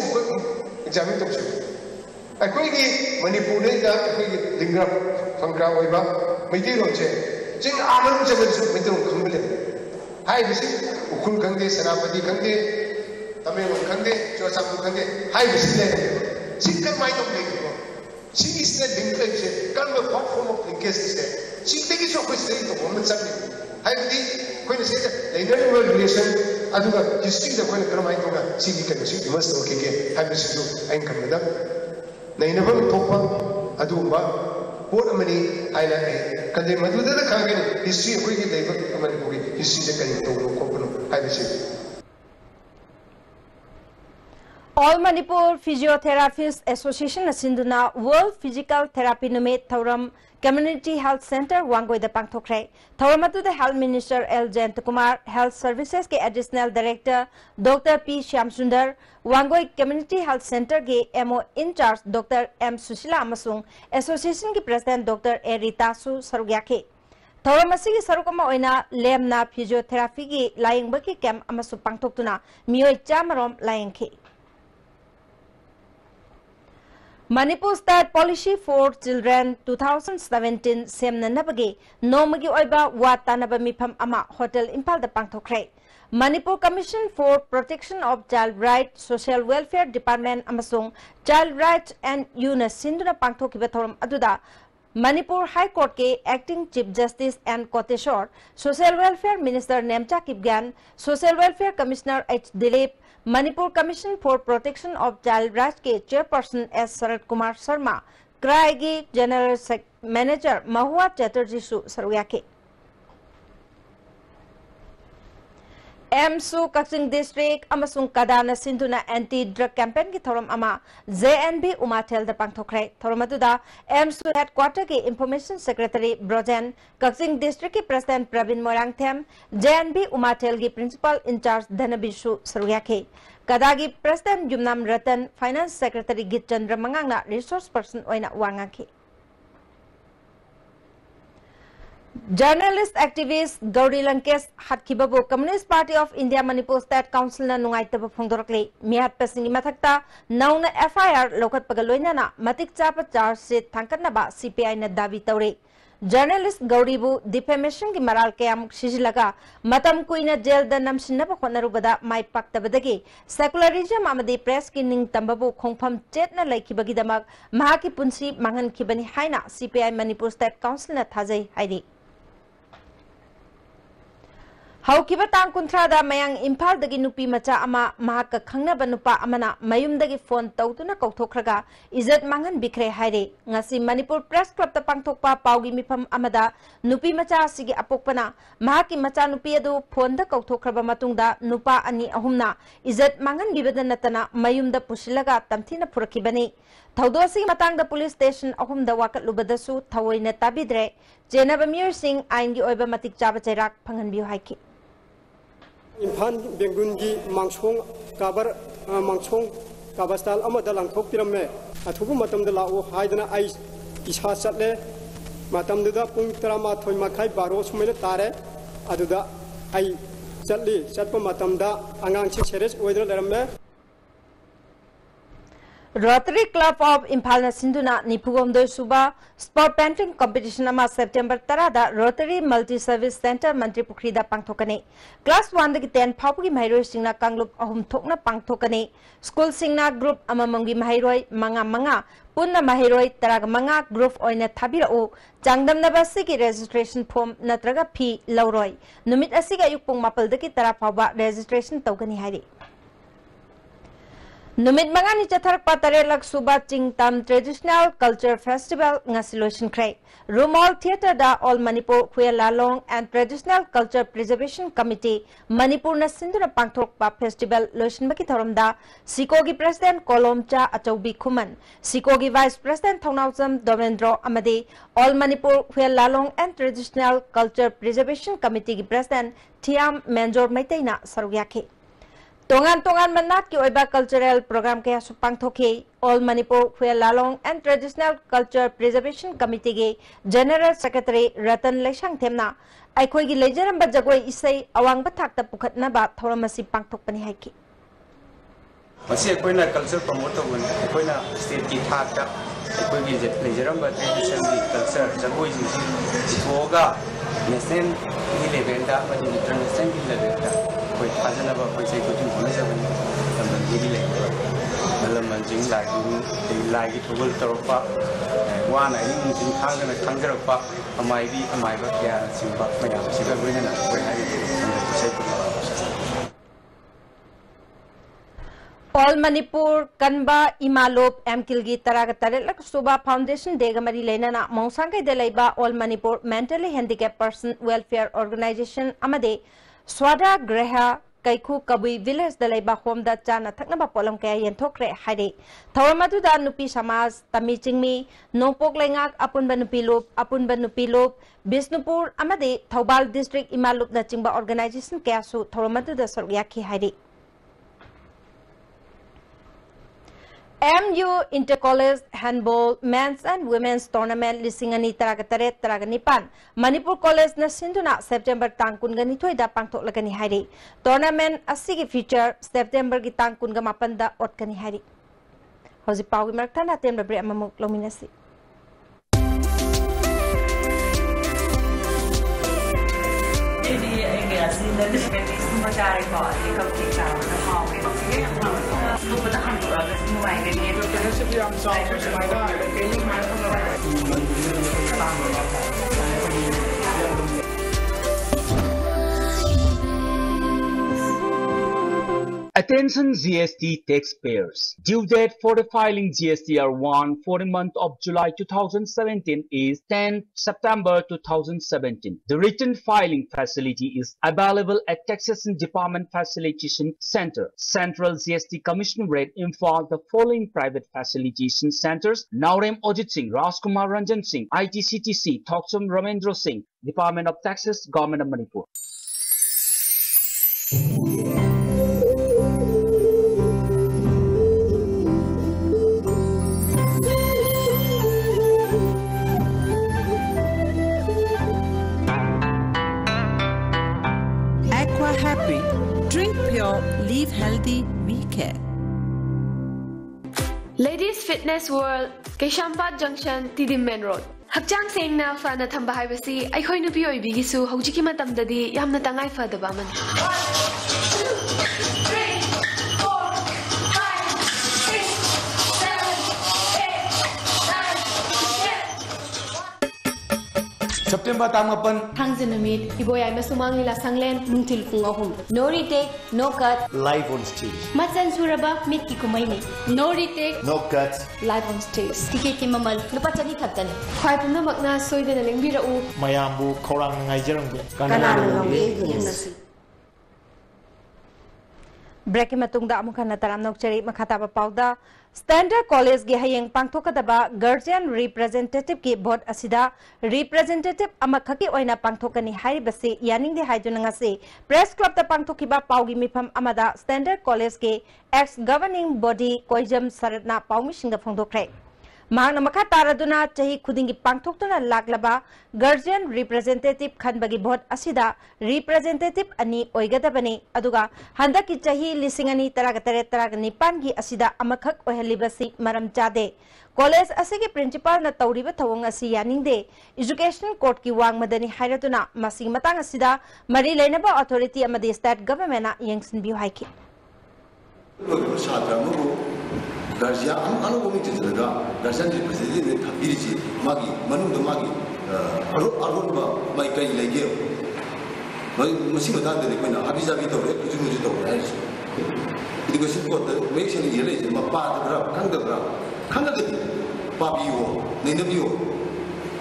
exam to chu akoi ki manipur da akoi ki lingra phangra oiba meiti ro che जिन आमन जगत से मित्रों खंबले हाय BC उखुल खंगे सेनापति खंगे तमिल खंगे चौसाम खंगे हाय BC ले single mind of लेको सी इस ने link से कल में फॉर्म फॉर्म ऑफ लिंकेज से सी ते की सो कोई स्टडी तो वमन सब हाय बिसी कोई ने से लेनर रिलेशन अदुगा हिस्ट्री द कोई कर माइंड होगा सी की कर सी मस्त ओके के हाय बिसी जो एन करदा नहीं ने हम थोपा अदुबा पोट मनी आइला कंदे मधुदा खागे हिस्ट्री अखोई की लेबर मणिपुरी हिस्ट्री से कहीं तो कोपनो हाइबसे ऑल मणिपुर फिजियोथेरापिस्ट एसोसिएशन सिंधुना वर्ल्ड फिजिकल थेरापी नुमेट थौरम कम्युनिटी हेल्थ सेंटर वांगोई द पांगथोखरे थौरम अतुदा health minister L Jayant Kumar health services के additional director doctor P Shyam Sundar Wangoi community health centre के MO incharge doctor M Sushila अमसुंग एसोसिएशन की प्रेसिडेंट डॉक्टर ए रीतासु सरुग्याखे थौरम असिगी सरुकमा ओइना लेमना फिजियोथेरापी की लायंगबा की कैंप अमसु पांगथोक्तुना मियोय चामरोम लायंखे Manipur State Policy for Children 2017 semnanabagi nomagi oiba watanaba mifam ama Hotel Impal da pangthokre Manipur Commission for Protection of Child Rights Social Welfare Department amasung Child Rights and UNICEF sinduna pangthokiba thoram aduda Manipur High Court ke Acting Chief Justice and Koteshwar Social Welfare Minister Nemcha Kipgan Social Welfare Commissioner H Dilip Manipur Commission for Protection of Child Rights के chairperson S Sharad Kumar Sharma CRY की general manager Mahua Chatterjee सु सरुयाके एमसु Kakching district अमसुंग कदाना सिंधुना anti drug campaign की थौरम अमा जेएनबी उमाथेल द पांगथोखरे थौरम अदुदा एमसु हेडक्वार्टर के information secretary Brojen Kakching district के प्रेसिडेंट प्रवीण मोरांगथेम जेएनबी उमाथेल की प्रिंसिपल इंचार्ज धनबिसु सरुयाखे कदा की president Jumnam Ratan finance secretary Git Chandra मंगांगना रिसोर्स पर्सन ओइना वांगाखे Journalist activist Gauri Lankesh Hatkibabu Communist Party of India Manipur State Council na nungaitaba phongdorakle mihat pasingi mathakta nauna FIR lokat pagaloina na matik chapa charge sheet thangkatnaba CPI na dabi tawre Journalist Gauri bu defamation ki maral kayam sijilaga matam kuina jail da namsinaba khonarubada mai paktabadagi secularism amadi press ki ning tambabu khongpham chetna laikibagi damak mahaki punsi mangan khibani haina CPI Manipur State Council na thajai hairi हौकिबा तांग कुंथ्रादा मयांग इम्फाल दगी नुपी मचा अमा महाक खंगनबा नुपा अमना मयुमदगी phone तौतुना कौथोखरगा इज्जत मांगन बिखरे हाइरे ngasi Manipur Press Club ta pangthokpa paugi mifam amada nupi macha asigi apokpana mahaki macha nupi adu phone da kauthokraba matungda nupa ani ahumna इज्जत मांगन बिबदा नतना मयुमदा पुसिलगा तमथिना फुरखिबनी थौदोसी matangda police station ahumda wakatluबदसु थवोइना ताबिद्रे जेनबा मियर सिंह आइनगी ओइबा मतिक चाबा चैराक फंगनबियो हाइकी इम्फान बेंगुनगी मांगसोंग काबास्ताल अमदा लांथोकतिरमे अथुबु मतमदा लाओ हाइदना आई इसा चटले मतमदा पुंग 13 मखाई 12 सुमेले तारे अदुदा आई चटली Chatap मतमदा अंगांग Ceres ओइदर लेरमे Rotary Club of Impal na Sinduna Nipugomdoi Suba Sport Painting Competition ama September 10 da Rotary Multi Service Center Mantri Pukri da pangthokane Class 1 da 10 phaugi mairoi singna kanglup ahum thokna pangthokane School singna group ama mangi mairoi manga punna mairoi taraga manga group oina thabirao changdamna basi ki registration form natraga fee lauroi numit asiga yukpung mapal da ki tara phauba registration tawgani hairi Numit mangani chatharakpa tarelak suba chingtam traditional culture festival ngasilotion kray. Rumol Theatre da All Manipur Khuya Lalong and Traditional Culture Preservation Committee Manipur na sinduna pangthokpa festival lotion baki thoramda Sikogi President Kolomcha Achaubi Khuman, Sikogi Vice President Thongnawjam Domendro amadi All Manipur Khuya Lalong and Traditional Culture Preservation Committee ki President Thiam Menjor Maitaina sarugyakhi. Tongan manat ki oiba cultural program kaya supang thoke All Manipur Khuya Lalong and Traditional Culture Preservation Committee ge General Secretary Ratan Leshang Themna aikhoi gi lejaramba jagoi isai awang bathakta pukhatna ba thoramasi pangthok pani haiki masi akoina culture promote tabun akoina state ki thakta akoi gi lejaramba tradition di culture jagoi ji thoga national level da ma international level da koi thajana ba koi sai kutin hona jaban tamban gi le malam manjing lagi thugul taropa wana ing jing khangana khangjarapa amai ba kya simba mayam siga goina na koi hai sai All Manipur Kanba Imalop Amkilgi Taragatarelak Suba Foundation Degamari Lenana Mongsangai Delaiba All Manipur Mentally Handicapped Person Welfare Organization Amade Swada Greha Kaiku Kabui Village Delaiba Home da Chana Taknaba Polam Kaya Yentokre Hade Tawamadu da Nupi Samas Tamichingmi Nopok Lengak Apun Banupilop Bisnupur Amade Taubal District Imalop da Chingba Organization Kayasu Tawamadu da Soryaki Hade MU Intercollege Handball Men's and Women's Tournament Lisingani Taragnipan Manipur College na Sinduna September Tangkun gani da pangtok lagani hari Tournament asigi feature September gi Tangkun ga mapanda ot gani hari Hozi Pawi Martana temba bre amamuk lominasi Attention GST taxpayers. Due date for the filing GSTR1 for the month of July 2017 is 10 September 2017. The written filing facility is available at Taxation Department Facilitation Center, Central GST Commissionerate, Imphal. The following private facilitation centers: Naurem Ajit Singh, Rajkumar Ranjan Singh, ITCTC, Thokcham Ramendra Singh, Department of Taxes, Government of Manipur. Happy, drink pure, live healthy, we care. Ladies Fitness World, Keshampat Junction, Tidim Main Road. Hakchang sengna fana thamba haibasi aikhoi nupi oibigisu hojiki matamdadi yamna tangai fadaba man. 7, 8, 9, 10. September Tamapan Hangzinamid, Iboya Masumang Lila Sanglen, Muntil Kungahum. No retake, no cut, live on stage. Matsan Suraba, Miki Kumaini. No retake, no cut, live on stage. Ticket Mamal, Lupatani Katan. Kwapuna Magna Soida Limbira U Mayambu, Korang Nigeria. Kanana. Breaking Matungda Amukana Taram Nokcheri Makataba Pauda Standard College ge hayeng pangthokadaba Guardian Representative ki board asida representative amakhaki oina pangthokani hairibasi yaningde haidunangase press club ta pangthokiba paugi mifam amada Standard College ke ex governing body koijam saratna paumishinga phongdokre Mahana Makataraduna Chahi Kudingi Pangtokuna Laglaba Guardian Representative Khanbagi Board Asida Representative Ani Oigadabani Aduga Handaki Chahi Lisingani Taragatare Taranipangi Asida Amakak Ohelibasi Maram Jade College Asigi Principal na Tauriba Tawang Asi Yaningde Education Court ki Wang Madani Hairatuna Masing Matang Asida Mari Lenaba Authority Amadi State Government Yangsin Biu Haiki Garcia anu kami cerita Garcia di presiden ini magi manu tu magi arun ba mai kai lagi mai masih betul dari mana habis habis tu, tujuh tahu education ko ta make sure ni yele ma pa da khang da pa biyo nei na biyo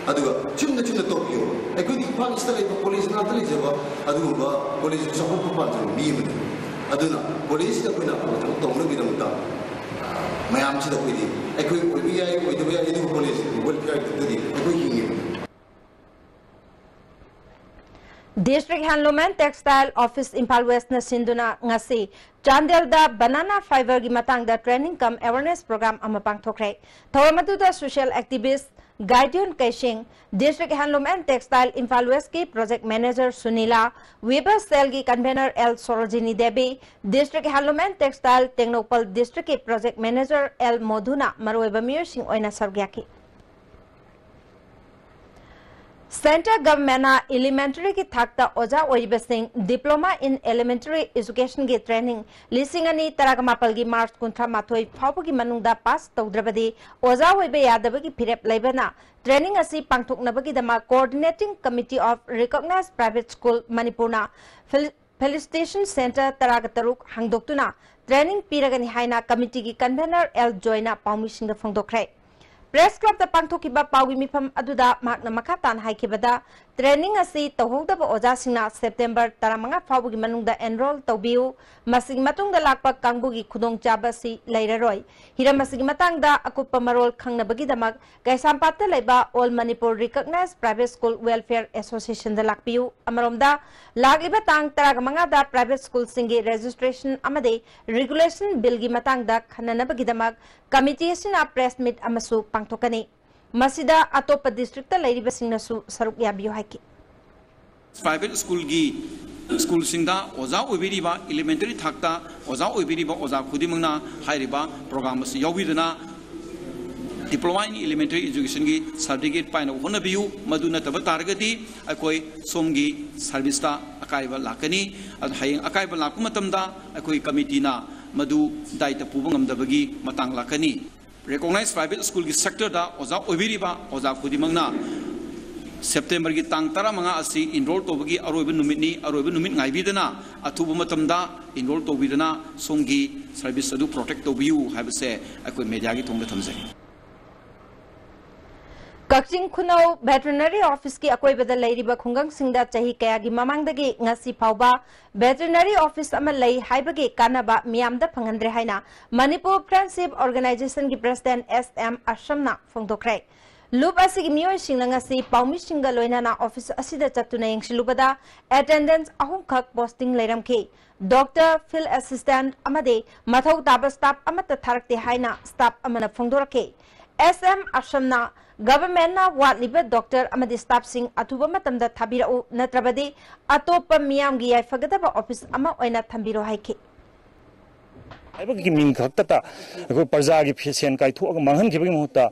aduga chumna to biyo ai ko di pa istale ba police na tali jaba aduga ba police sa ko pa ta bi mi aduna police da ko na to no bi da muta mayam chi da ko di ai ko bi ai ko di ai du police wal kai da di ai ko hingi District Handloom and Textile Office Impal West na sinduna ngasi Chandel da banana fiber gi matang da training cum awareness program ama pangthokre thawamatu da social activist Guardian Kaishing District Handloom and Textile Impal West ki project manager Sunila Weber Cell ki convener L Sorojini Devi District Handloom and Textile Technopal District ki project manager L Moduna Marweba Mir Singh oina sargyaki Central Government Elementary ki thakta oja oibasing Diploma in Elementary Education ki training lisingani taragamapal gi March kuntra mathoi phawbu gi manungda pass tawdrabadi oja oibe yadaba gi phirep laibana training asi pangthoknabagi dama Coordinating Committee of Recognized Private School Manipurna Felicitation Center taragataruk hangdoktuna training piragani haina committee gi convener L Joina Paumising da phongdokre Press Club da pangthokiba pawi mifam aduda makna makatan haikibada training asi tawhogdaba oja singna September 15 fawbugi manungda enroll tawbiu masig matungda lakpa kangbugi khudong chaba si leiraroi hiram masig matangda akupa marol khangnabagi damak kaisampatta leiba All Manipur Recognized Private School Welfare Association da lakpiu amaromda lagiba tang taragamanga da private school singi registration amade regulation bill gi matangda khananabagi damak committee sina press meet amasu pangthokani Masida atopa district ta lairiba singna su saruk yabiyo haiki private school gi school singda oza obiriba elementary thakta oza obiriba oza khudimangna hairiba program si yawidana diploma in elementary education gi certificate paina honabiyu maduna taba targati akoi somgi service ta akaiba lakani ad hayeng akaiba lakku matamda akoi committee na madu daita pubangam dabagi matang lakani Recognized private school ki sector da oza obiriba oza khudimangna September ki tang tara manga asi enroll tobagi aroiba numit ngaibidana athuba matamda enroll tobidana songi service adu protect tobiu habase akoi media gi thongda thamjai Kakching Khunau Veterinary Office ki akoibada lairiba khungang singda chahi kaya gi mamangdagi ngasi phawba Veterinary Office ama lai haibagi kanaba miyamda phangandre haina Manipur Friendship Organization ki President SM Ashamna phongdokre Loop asigi miyoy singna ngasi paumi singa loinana office asida chatuna yengsilubada attendance ahum khak posting leiramki Doctor Field Assistant amade mathau taba staff amata tharakte haina staff amana phongdorake SM Ashamna Government na watliba doctor amadi staff sing atuba matamda thabirau natrabadi atopa miyam gi yaifagadaba office ama oina thambiro haiki aibagi ming khaktata ko parja gi phesen kai thuaga manghan gi muhta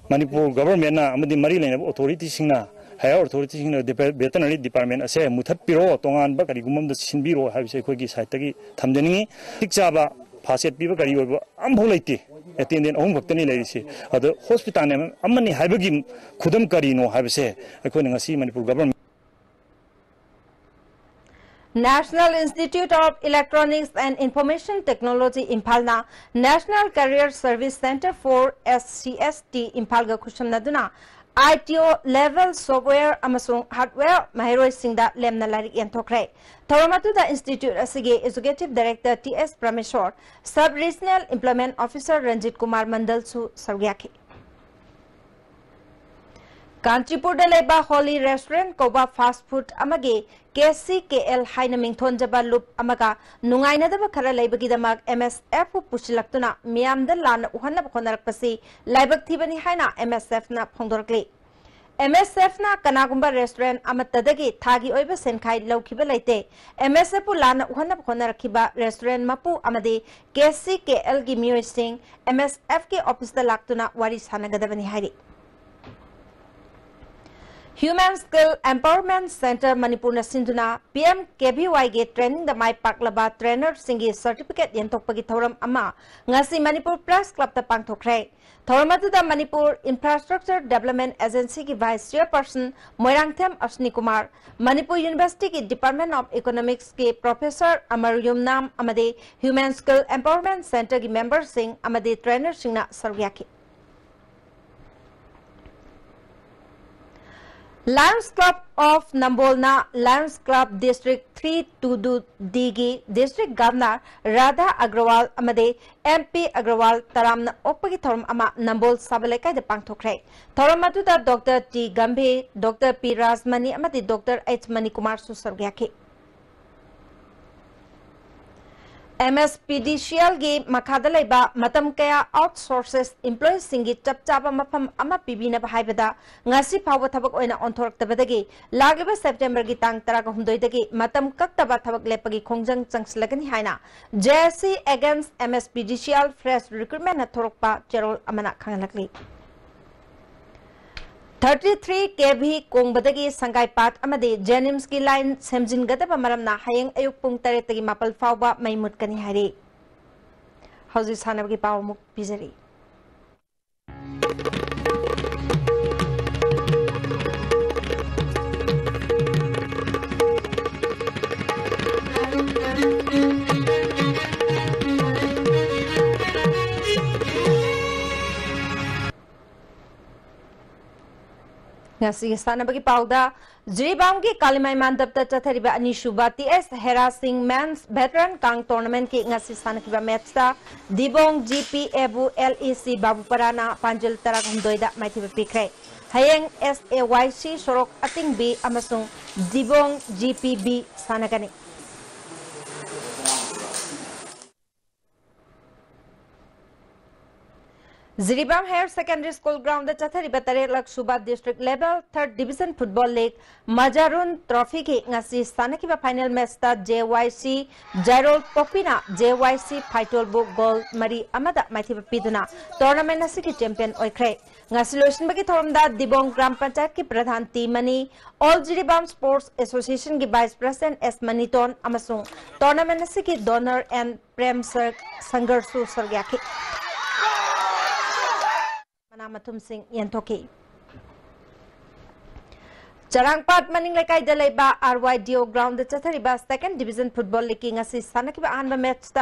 Manipur government na amadi mari leina authority singna higher authority singna veterinary department ase muthat piro tongan ba kari gumam da sinbiro habise ko gi site gi thamdeni tikchaba phaset piba kari obo ambo leite attendant ahum bhaktani leisi ado hospital ne amani haibagi khudam kari no habise ko ngasi Manipur government National Institute of Electronics and Information Technology Imphalna National Career Service Center for SCST Imphalga khushamnaduna ITO level software amasung hardware mahiroi singda lemna larik yanthokre thoramatu da institute asige executive director TS Prameshwar sub regional implement officer Ranjit Kumar Mandal su sargyaki Kanchipur da leba Holy Restaurant koba fast food amage KCKL haina mingthon jaba loop amaga nungaina da khara leibagi damak MSF pusilaktuna miyamda lan uhanna khonarakpasi laibak thibani haina MSF na phongdorakli MSF na kanagumba restaurant amatadagi thagi oiba senkhai laukiba leite MSF lan uhanna khonarakhiba restaurant mapu amade KCKL gi miyoi sing MSF ke office da laktuna wari sanagadabani hairi Human Skill Empowerment Center Manipur na sinduna PM KVY ge training da mai paklaba trainer singi certificate yentokpagi thoram ama ngasi Manipur Press Club ta pangthokre. Thoram atuda Manipur Infrastructure Development Agency ki Vice Chairperson Moirangthem Ashni Kumar, Manipur University ki Department of Economics ke Professor Amar Yumnam amade Human Skill Empowerment Center ki member sing amade trainer singna sarwyaki. Lions Club of Nambolna Lions Club District 3 to Digi District Governor Radha Agrawal amade MP Agrawal taramna okpagi thoram ama Nambol Sabalekai de pangthokre. Thoram atuda Dr. T Gambhe, Dr. P Rajmani amade Dr. H Mani Kumar susargyaki. MSPDCL ge makadalaiba matam kaya outsources employees singi chapchaba mafam ama pibina haibada ngasi phawa thabak oina onthorktabadagi lagiba September gi tang 12 dagi matam kaktaba thabak lepagi khongjang changslagani haina JSC against MSPDCL fresh recruitment na thorokpa cherol amana khanglakli 33 kV Kongbadagi Sangai Pat amade Jenims ki line semjin gadaba maramna hayeng ayuk pung 3 tagi mapal fawba maimut kani hari hauji sanabgi pawmuk pizari ngasi sana bagi pauda Jiribam ki Kalimai mandap ta chathariba anishuba TS harassing men's veteran kang tournament ki ngasi sana kiba match ta Dibong GP Ebu LEC Babu Parana Panjil Tarak Hundoida Maitiba Pikre hayeng SAYC Sorok Ating B amasung Dibong GPB sanagani Jiribam Higher Secondary School Ground the Chathari Batare Lak Suba District Level 3rd Division Football League Majarun Trophy ki ngasi Sanakiba final match ta JYC Jairol Popina JYC Paitol Book Goal Mari Amada Maithiba Piduna Tournament Nasiki Champion Oikre ngasi lotion bagi thorumda Dibong Gram Panchayat ki Pradhan Timani All Jiribam Sports Association ki Vice President S Maniton amasung Tournament Nasiki Donor and Prem Sangarsu Sargyaki Matum Singh Yantoki Charangpat Maning Lekai Daleba RYDO Ground the Chathariba 2nd Division Football League ngasi Sanakiba Anba match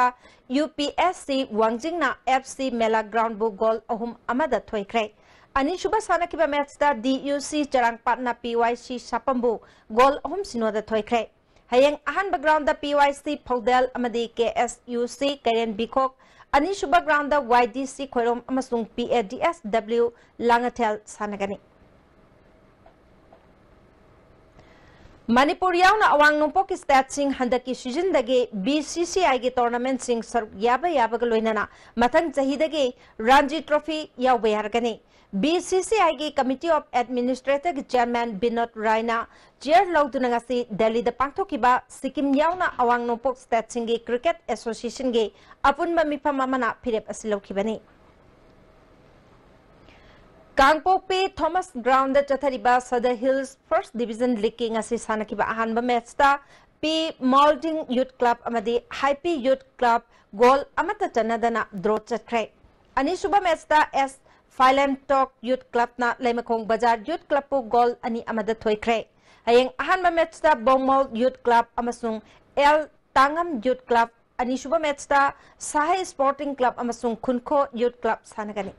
UPSC Wangjingna FC Mela Ground bu goal ahum amada thoikre ani shuba Sanakiba match DUC Charangpat na PYC Sapambu goal ahum sinoda thoikre hayeng ahanba ground the PYC Phodel amadi KSUC Karen Bikok ani shuba ground the YDC Khoirom amasung PADSW Langatel sanagani Manipur yauna awang numpo ki stat sing handaki season dage BCCI ge tournament sing yaba ga loinana mathang chahi dage Ranji Trophy yawe hargani BCCI ge Committee of Administrative Chairman Binod Raina chair lauduna ngasi Delhi da pangthokiba Sikkim yauna awang numpo stat sing ge Cricket Association ge apunba mifam amana phirep asilokibani Kangpokpi Thomas Ground the Chathariba Sada Hills First Division League ngasi sanakiba ahanba match ta P Molding Youth Club amadi Happy Youth Club goal amata chanadana draw chakre ani suba match ta S Philan Talk Youth Club na Laimakong Bazar Youth Club po goal ani amada thoikre hayeng ahanba match ta Bongmol Youth Club amasung L Tangam Youth Club ani suba match ta Sahay Sporting Club amasung Khunko Youth Club sanagani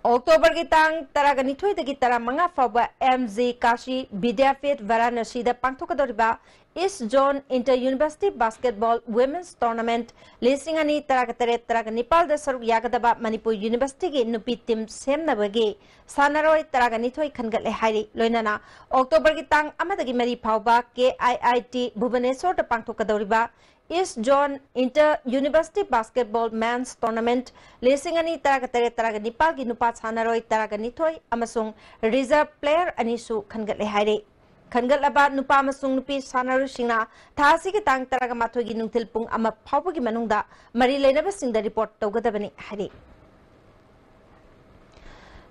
October ki tang taragani thui de ki tara manga fawa MZ Kashi Vidyapit Varanasi da pangthokadoriba East Zone Inter University Basketball Women's Tournament lisingani taragani pal da saruk yagadaba Manipur University ki nupi team semnabagi sanaroi taragani thui khangat le hairi loinana October ki tang amadagi mari phawba KIIT Bhubaneswar da pangthokadoriba East Zone Inter University Basketball Men's Tournament lisingani taragani pal gi nupa sanaroi taragani thoi amasung reserve player anisu khangat le hairi khangat laba nupa amasung nupi sanaru singna thasi ki tang taraga mathoi gi nungthil pung ama phawbu gi manungda mari leinaba singda report tawgadabani hairi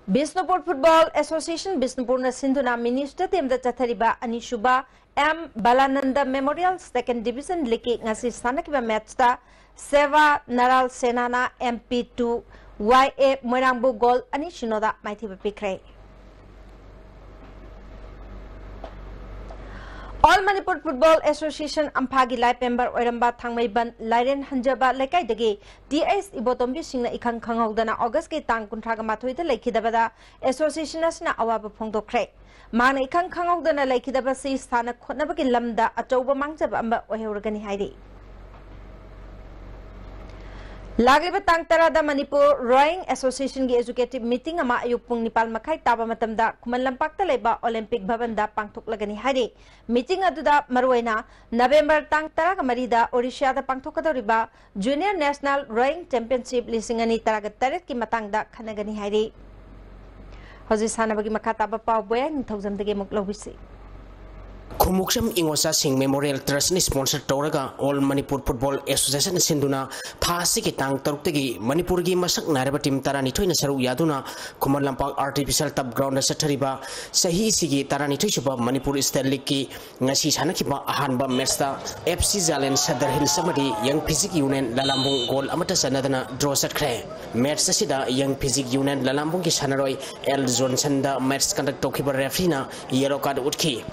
Bisnupur Football Association Bisnupur na Sindhuna Minister Team da Chathariba Anishuba M Balananda Memorial Second Division League ngasi sanakiba match ta Seva Naral Senana MP2 YA Morambu goal Anishinoda Maithiba Pikre. All Manipur Football Association Ampagi Life Member Oiramba Thangmaiban Lairen Hanjaba Lekai Dagi DS Ibotombi Singna Ikan Kanghodana August ke Tang Kuntraga Matuita Lekidabada Association Asna Awaba Pongdo Kre. Mana Ikan Kanghodana Lekidaba Si Sana Kotnabaki Lamda Atoba Mangjaba Amba Ohergani Haidi. Lagliba Tang Tarada Manipur Rowing Association gi Executive Meeting ama ayupung Nipal Makai Taba Matamda Kumanlampakta Leba Olympic Bhavanda Pangthok Lagani Hari Meeting aduda Maruena November Tang Taraga Marida Odisha da Pangthokadoriba Junior National Rowing Championship Lisingani Taraga Taret ki Matangda Khanagani Hari Hoji Sanabagi Makataba Pau Boya Nithawjamdagi Muklobisi Khumuksam Ingosa Singh Memorial Trust ni sponsor Toraga All Manipur Football Association Sinduna Thasi ki tang taruktagi Manipur gi masak naraba team tarani thoina saru yaduna Kumanlampak Artificial Turf Ground sathariba sahi sigi tarani thoisuba Manipur State League ki ngasi sanakiba ahanba match ta FC Zalen Sadar Hill samadi Young Physic Union Lalambung goal amata sanadana draw satkre match asida Young Physic Union Lalambung ki sanaroi L Johnson da match conduct tokiba referee na yellow card utki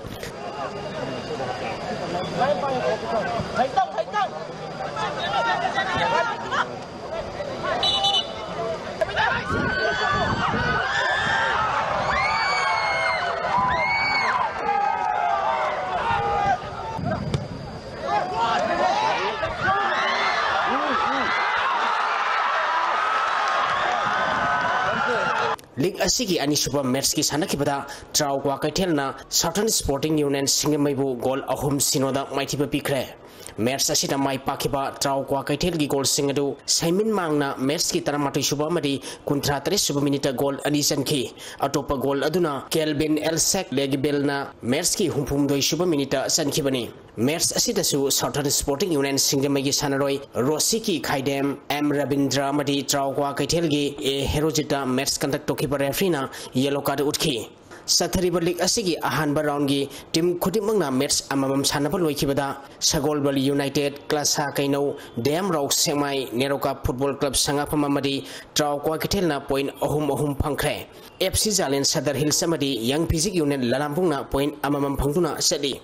League asigi anisuba match ki sanakibada Trau Kwa Kaithelna Southern Sporting Union Singamaibu goal ahum sinoda maithiba pikre match asida mai pakiba Trau Kwa Kaithel gi goal singadu Simon Mangna match ki taramatoi suba amadi 53 suba minute goal ani sanki atopa goal aduna Kelvin Elsek Legibelna match ki humphumdoi suba minute sankibani match asida su Southern Sporting Union Singamai gi sanaroi Rosiki Khaidem M Rabindra amadi Trau Kwa Kaithel gi e Herojita match conduct tokiba referee na yellow card utki Sathariba League asigi ahanba round gi team khudimangna match amamam sanaba loikibada Sagolbali United Klasa Kaino Dam Rock Semai Neroka Football Club Sangapam amadi Trau Kwa Kaithelna point ahum phangkhre FC Zalen Sadar Hill samadi Young Physic Union Lalampungna point amamam phangduna sadi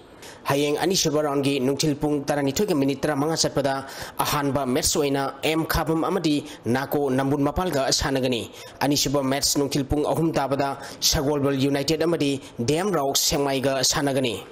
Hayeng anisuba round gi nungthil pung 12 minute 35 satpada ahanba match oina M Khabam amadi Nako Nambun Mapalga sanagani anisuba match nungthil pung ahum tabada Sagolbal United amadi Dam Rock Semai ga sanagani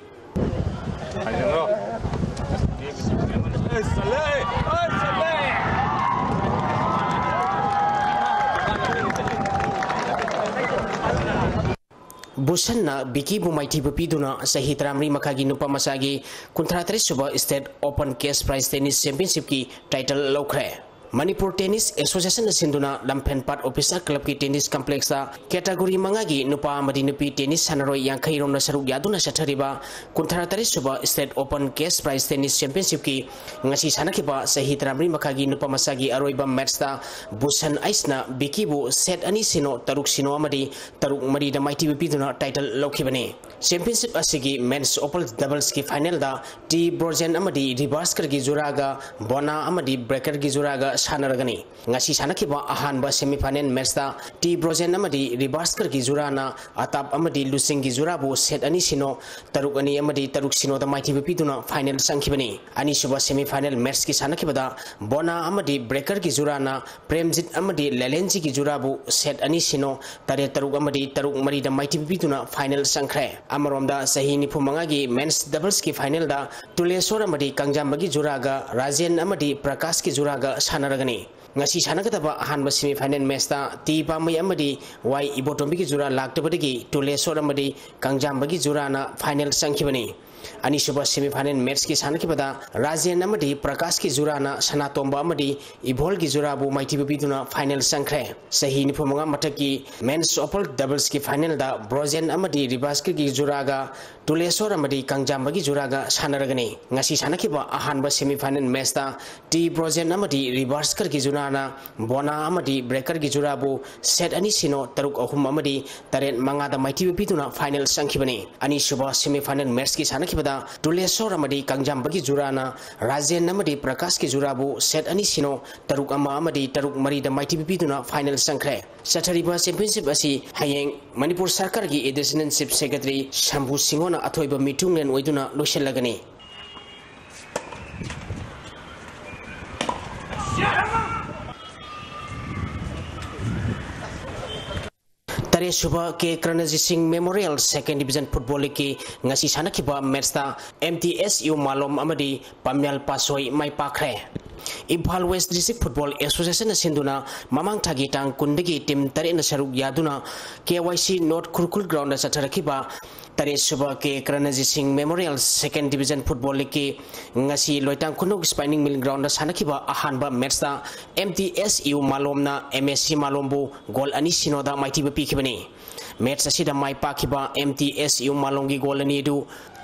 Busanna Biki Bumaiti Bupiduna Sahi Tramri Makagi Nupa Masagi Kuntratre Suba State Open Case Prize Tennis Championship ki title Lokre Manipur Tennis Association Sinduna Lampen Part Officer Club ki tennis complex ta category mangagi nupa amadi nupi tennis sanaroi yang khairom na saruk yaduna sathariba kunthara suba State Open Case Prize Tennis Championship ki ngasi sanakiba sahi tramri makagi nupa masagi aroiba match ta Busan Aisna Bikibu set ani sino taruk sino amadi taruk mari da mighty bipiduna title lokibani championship asigi men's opal doubles ki final da T Brozen amadi reverse ki juraga bona amadi breaker ki juraga sanaragani ngasi sanakiba ahanba semi final match ta T Brozen amadi reverse ki jurana atap amadi losing ki jurabu set ani sino taruk ani amadi taruk sino da mighty bipiduna final sangkibani ani suba semi final match ki sanakibada bona amadi breaker ki jurana Premjit amadi Lelenji ki jurabu set ani sino tare taruk amadi taruk mari da mighty bipiduna final sangkhre amaromda sahi nipu mangagi men's doubles ki final da Tulesor amadi Kangjambagi juraga Rajen amadi Prakash ki juraga sanaragani ngasi sanagataba ahanba semi final match ta T Pamai amadi Y Ibotombi ki jura laktabadagi Tulesor amadi Kangjambagi jurana final sangkibani अनिसुबा semifinal match की सानखिबदा राजेन अमदी प्रकाश की जुराना सनातोंबा अमदी इभोल की जुराबु माइथिबु बिदुना final संख्रे सही निफुमंगा मथकी mains ओपल doubles की final दा ब्रोजेन अमदी रिबास्क की जुरागा तुलेसोर अमदी कंजाम की जुरागा सानरगनी ngasi सानखिबा अहानबा सेमीफाइनल मैच दा टी ब्रोजेन अमदी रिबास्कर की जुराना बोना अमदी ब्रेकर की जुराबु सेट अनि सिनो तरुक अहुम अमदी तरेन मंगादा माइथिबु बिदुना फाइनल संखिबनी अनिसुबा सेमीफाइनल मैच की सानखिबदा तुलेसोर अमदी कंजाम की जुराना राजेन अमदी प्रकाश की जुराबु सेट अनि सिनो तरुक अमा अमदी तरुक मरीदा माइथिबु बिदुना फाइनल संख्रे सथरिबा चैंपियनशिप असी हयेंग मणिपुर सरकार की एडिशनल चीफ सेक्रेटरी शंभू सिंगोना अथोइबा मीटिंगलेन ओइदुना लोसेलगनी तरे सुबह के कर्नजी Singh memorial second division football league की ngasi सानखिबा मैचता MTSU मालोम अमदी पाम्याल पासोई माई पाखरे Imphal west district football association सिंधुना ममांग थागी टांग कुंडगी टीम तरेन सरुक यादुना KYC नॉर्थ खुरकुल ग्राउंड सथरखिबा तरे सुबह के कर्नजी Singh memorial second division football league की ngasi Loitang Khunuk spinning mill ground सानखिबा अहानबा मैचता MTSU मालोमना MSC मालोमबु गोल अनि सिनोदा माइथिबा पिखिबनी मैच असिदा माई पाखिबा MTSU मालोंगी गोल अनि दु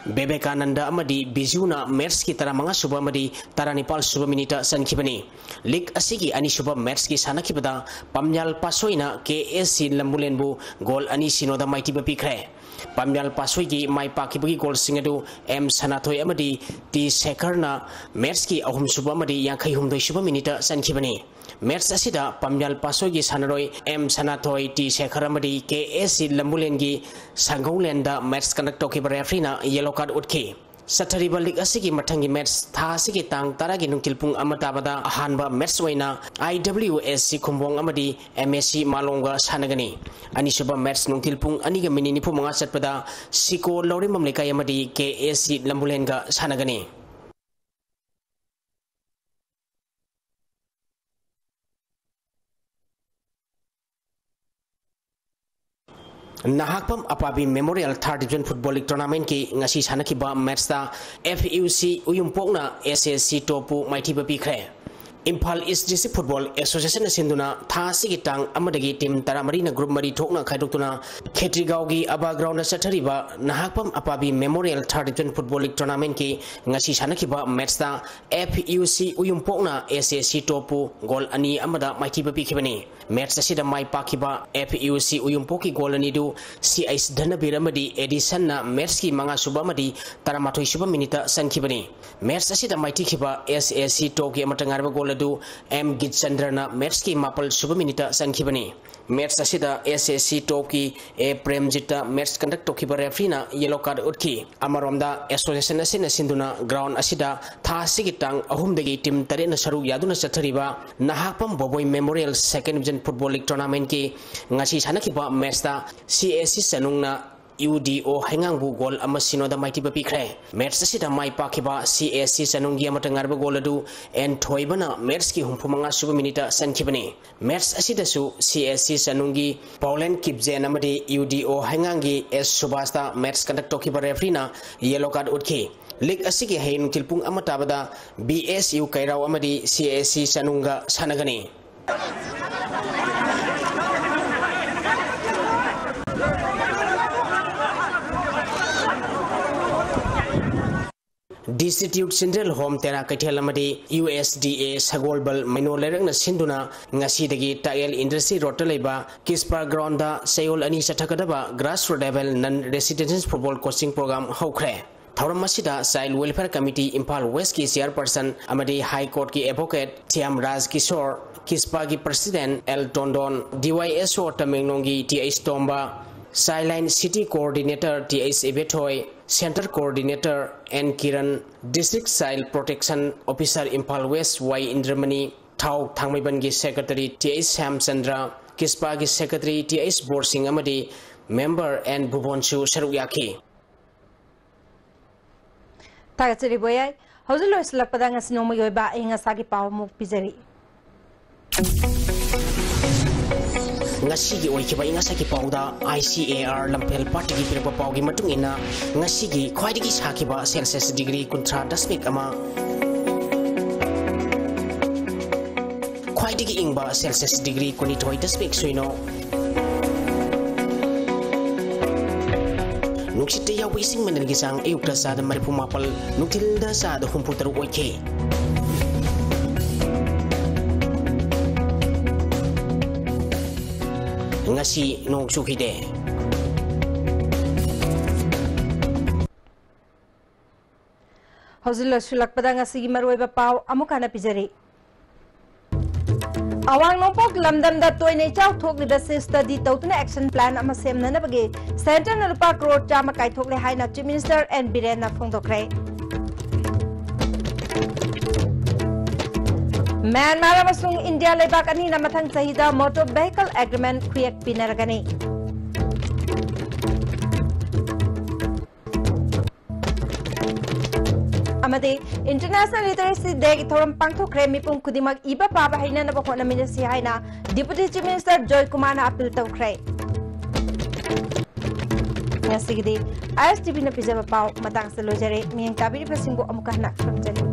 बेबेकानंदा अमदी बिजुना मैच की तरामंगा सुबह अमदी तरानिपाल सुबह मिनिट सनखिबनी लीग असिगी अनि सुबह मैच की सानखिबदा पम्याल पासोइना KSC लंबुलेनबु गोल अनि सिनोदा माइथिबा पिखरे पम्याल पासोई की माई पाखिबगी गोल सिंगदु M सनाथोय अमदी T शेखरना मैच की अहुम सुबह अमदी यांखै हुमदोय सुबह मिनिट सनखिबनी मैच असिदा पम्याल पासोई की सानरोय M सनाथोय T शेखर अमदी KSC लंबुलेन की सांगौलेंदा मैच कंडक्ट तौखिबा रेफरीना येलो कार्ड उठखि सथरिबा लीग असिगी मथंगी मैच था असिगी तांग तारागी नुंगतिलपुंग अमताबदा अहानबा मैच ओइना IWSC खुंबोंग अमदी MSC मालोंगा सानगनी अनिसुबा मैच नुंगतिलपुंग अनिगा मिनि निफु मंगा चटपदा सिको लौरिमम लेकाय अमदी KSC लंबुलेनगा सानगनी Nahakpam Apabi memorial third division football league tournament की ngasi सानखिबा मैचता FUC उयुमपोकना SSC टोपु माइथिबा पिखरे Imphal east district football association सिंधुना थासी टांग अमदगी टीम तरामरीना ग्रुप मरी थोकना खाइदोक्तुना खेत्रीगावगी अबा ग्राउंड सथरिबा Nahakpam Apabi memorial third division football league tournament की ngasi सानखिबा मैचता FUC उयुमपोकना SSC टोपु गोल अनि अमदा माइथिबा पिखिबनी मैच असिदा माई पाखिबा FUC उयुमपोकी गोल अनि दु CIS धनबीर अमदी एडिशन ना मैच की मंगा सुबा अमदी तरामाथोय सुबा मिनिट सनखिबनी मैच असिदा माइथिखिबा SSC टोकी अमतंगारबा गोल अदु M गितचंद्रना मैच की मापल सुबह मिनिट सनखिबनी मैच असिदा SSC टोकी A प्रेमजिता मैच कंडक्ट तौखिबा रेफरीना येलो कार्ड उठखि अमरोमदा एसोसिएशन असिना सिंधुना ग्राउंड असिदा थासिगी टांग अहुमदगी टीम तरेना सरुक यादुना चथरिबा Nahakpam Boboy memorial second division football league tournament की ngasi सानखिबा मैचता CSC सनुंगना UDO हैंगांगबु गोल अमसिनोदा माइथिबा पिखरे मैच असिदा माई पाखिबा CSC सनुंगी अमतंगारबा गोल अदु एन थोइबना मैच की हुमफुमंगा सुबह मिनिट सनखिबनी मैच असिदासु CSC सनुंगी पॉलेन किपजेन अमदी UDO हैंगांगी S सुबास्ता मैच कंडक्ट तौखिबा रेफरीना येलो कार्ड उठखि लीग असिगी हैन तिलपुंग अमताबदा BSU कैराव अमदी CSC सनुंगा सानगनी district central home Tera Keithel अमदी USDA सगोलबल मैनो लेरंगना सिंधुना ngasi टाइल इंडस्ट्री रोड लेबा किस्पा ग्राउंड सेयोल अनि सथकदबा grass root level non residential football coaching programme हौखरे थौरम मसिदा child welfare committee Imphal west की चेयरपर्सन अमदी हाई कोर्ट की एडवोकेट थियाम राज किशोर किस्पा की प्रेसिडेंट एल टोंडोन DYSO तमेंगलोंगी TH तोम्बा साइलाइन city coordinator TH Ebethoi centre coordinator N Kiran district child protection officer Imphal west Y Indramani थाउ थांगमैबन की सेक्रेटरी TH श्यामचंद्र किस्पा की सेक्रेटरी TH बोरसिंग अमदी मेंबर N भुवनसु सरुक याखि तागचरी बोयाय हौजल लोइसलपदा ngasi nongmai oiba enga sagi paw muk pizari ngasi gi oikiba ingasa ki pauda ICAR lampel party gi pirpa paugi matung ina ngasi gi khwaidi gi sakiba celsius degree kuntra dasmik ama khwaidi gi ingba celsius degree kuni thoi dasmik suino nuksite yaw ising manel gi sang ayukta sa da maripu mapal nuktilda sa da humputar oike ngasi nong sukide hozil sulak pada ngasi maroi ba pau amukana pijari awang nopok lamdam da toine chau thok ni base study tawtuna action plan ama semna na bage center na rupa crore chama kai thok le haina chief minister and biren na phongdokre Myanmar amasung India lebak ani na mathang sahida motor vehicle agreement create pinaragani amade international literacy day ki thoram pangthokre mipum kudimak iba paba haina na bakona minasi haina deputy chief minister Joy Kumar na appeal tawkre yasigidi ISTV na pijaba pau matang sa lojare miyang tabiri pasingbo amukah na khamjani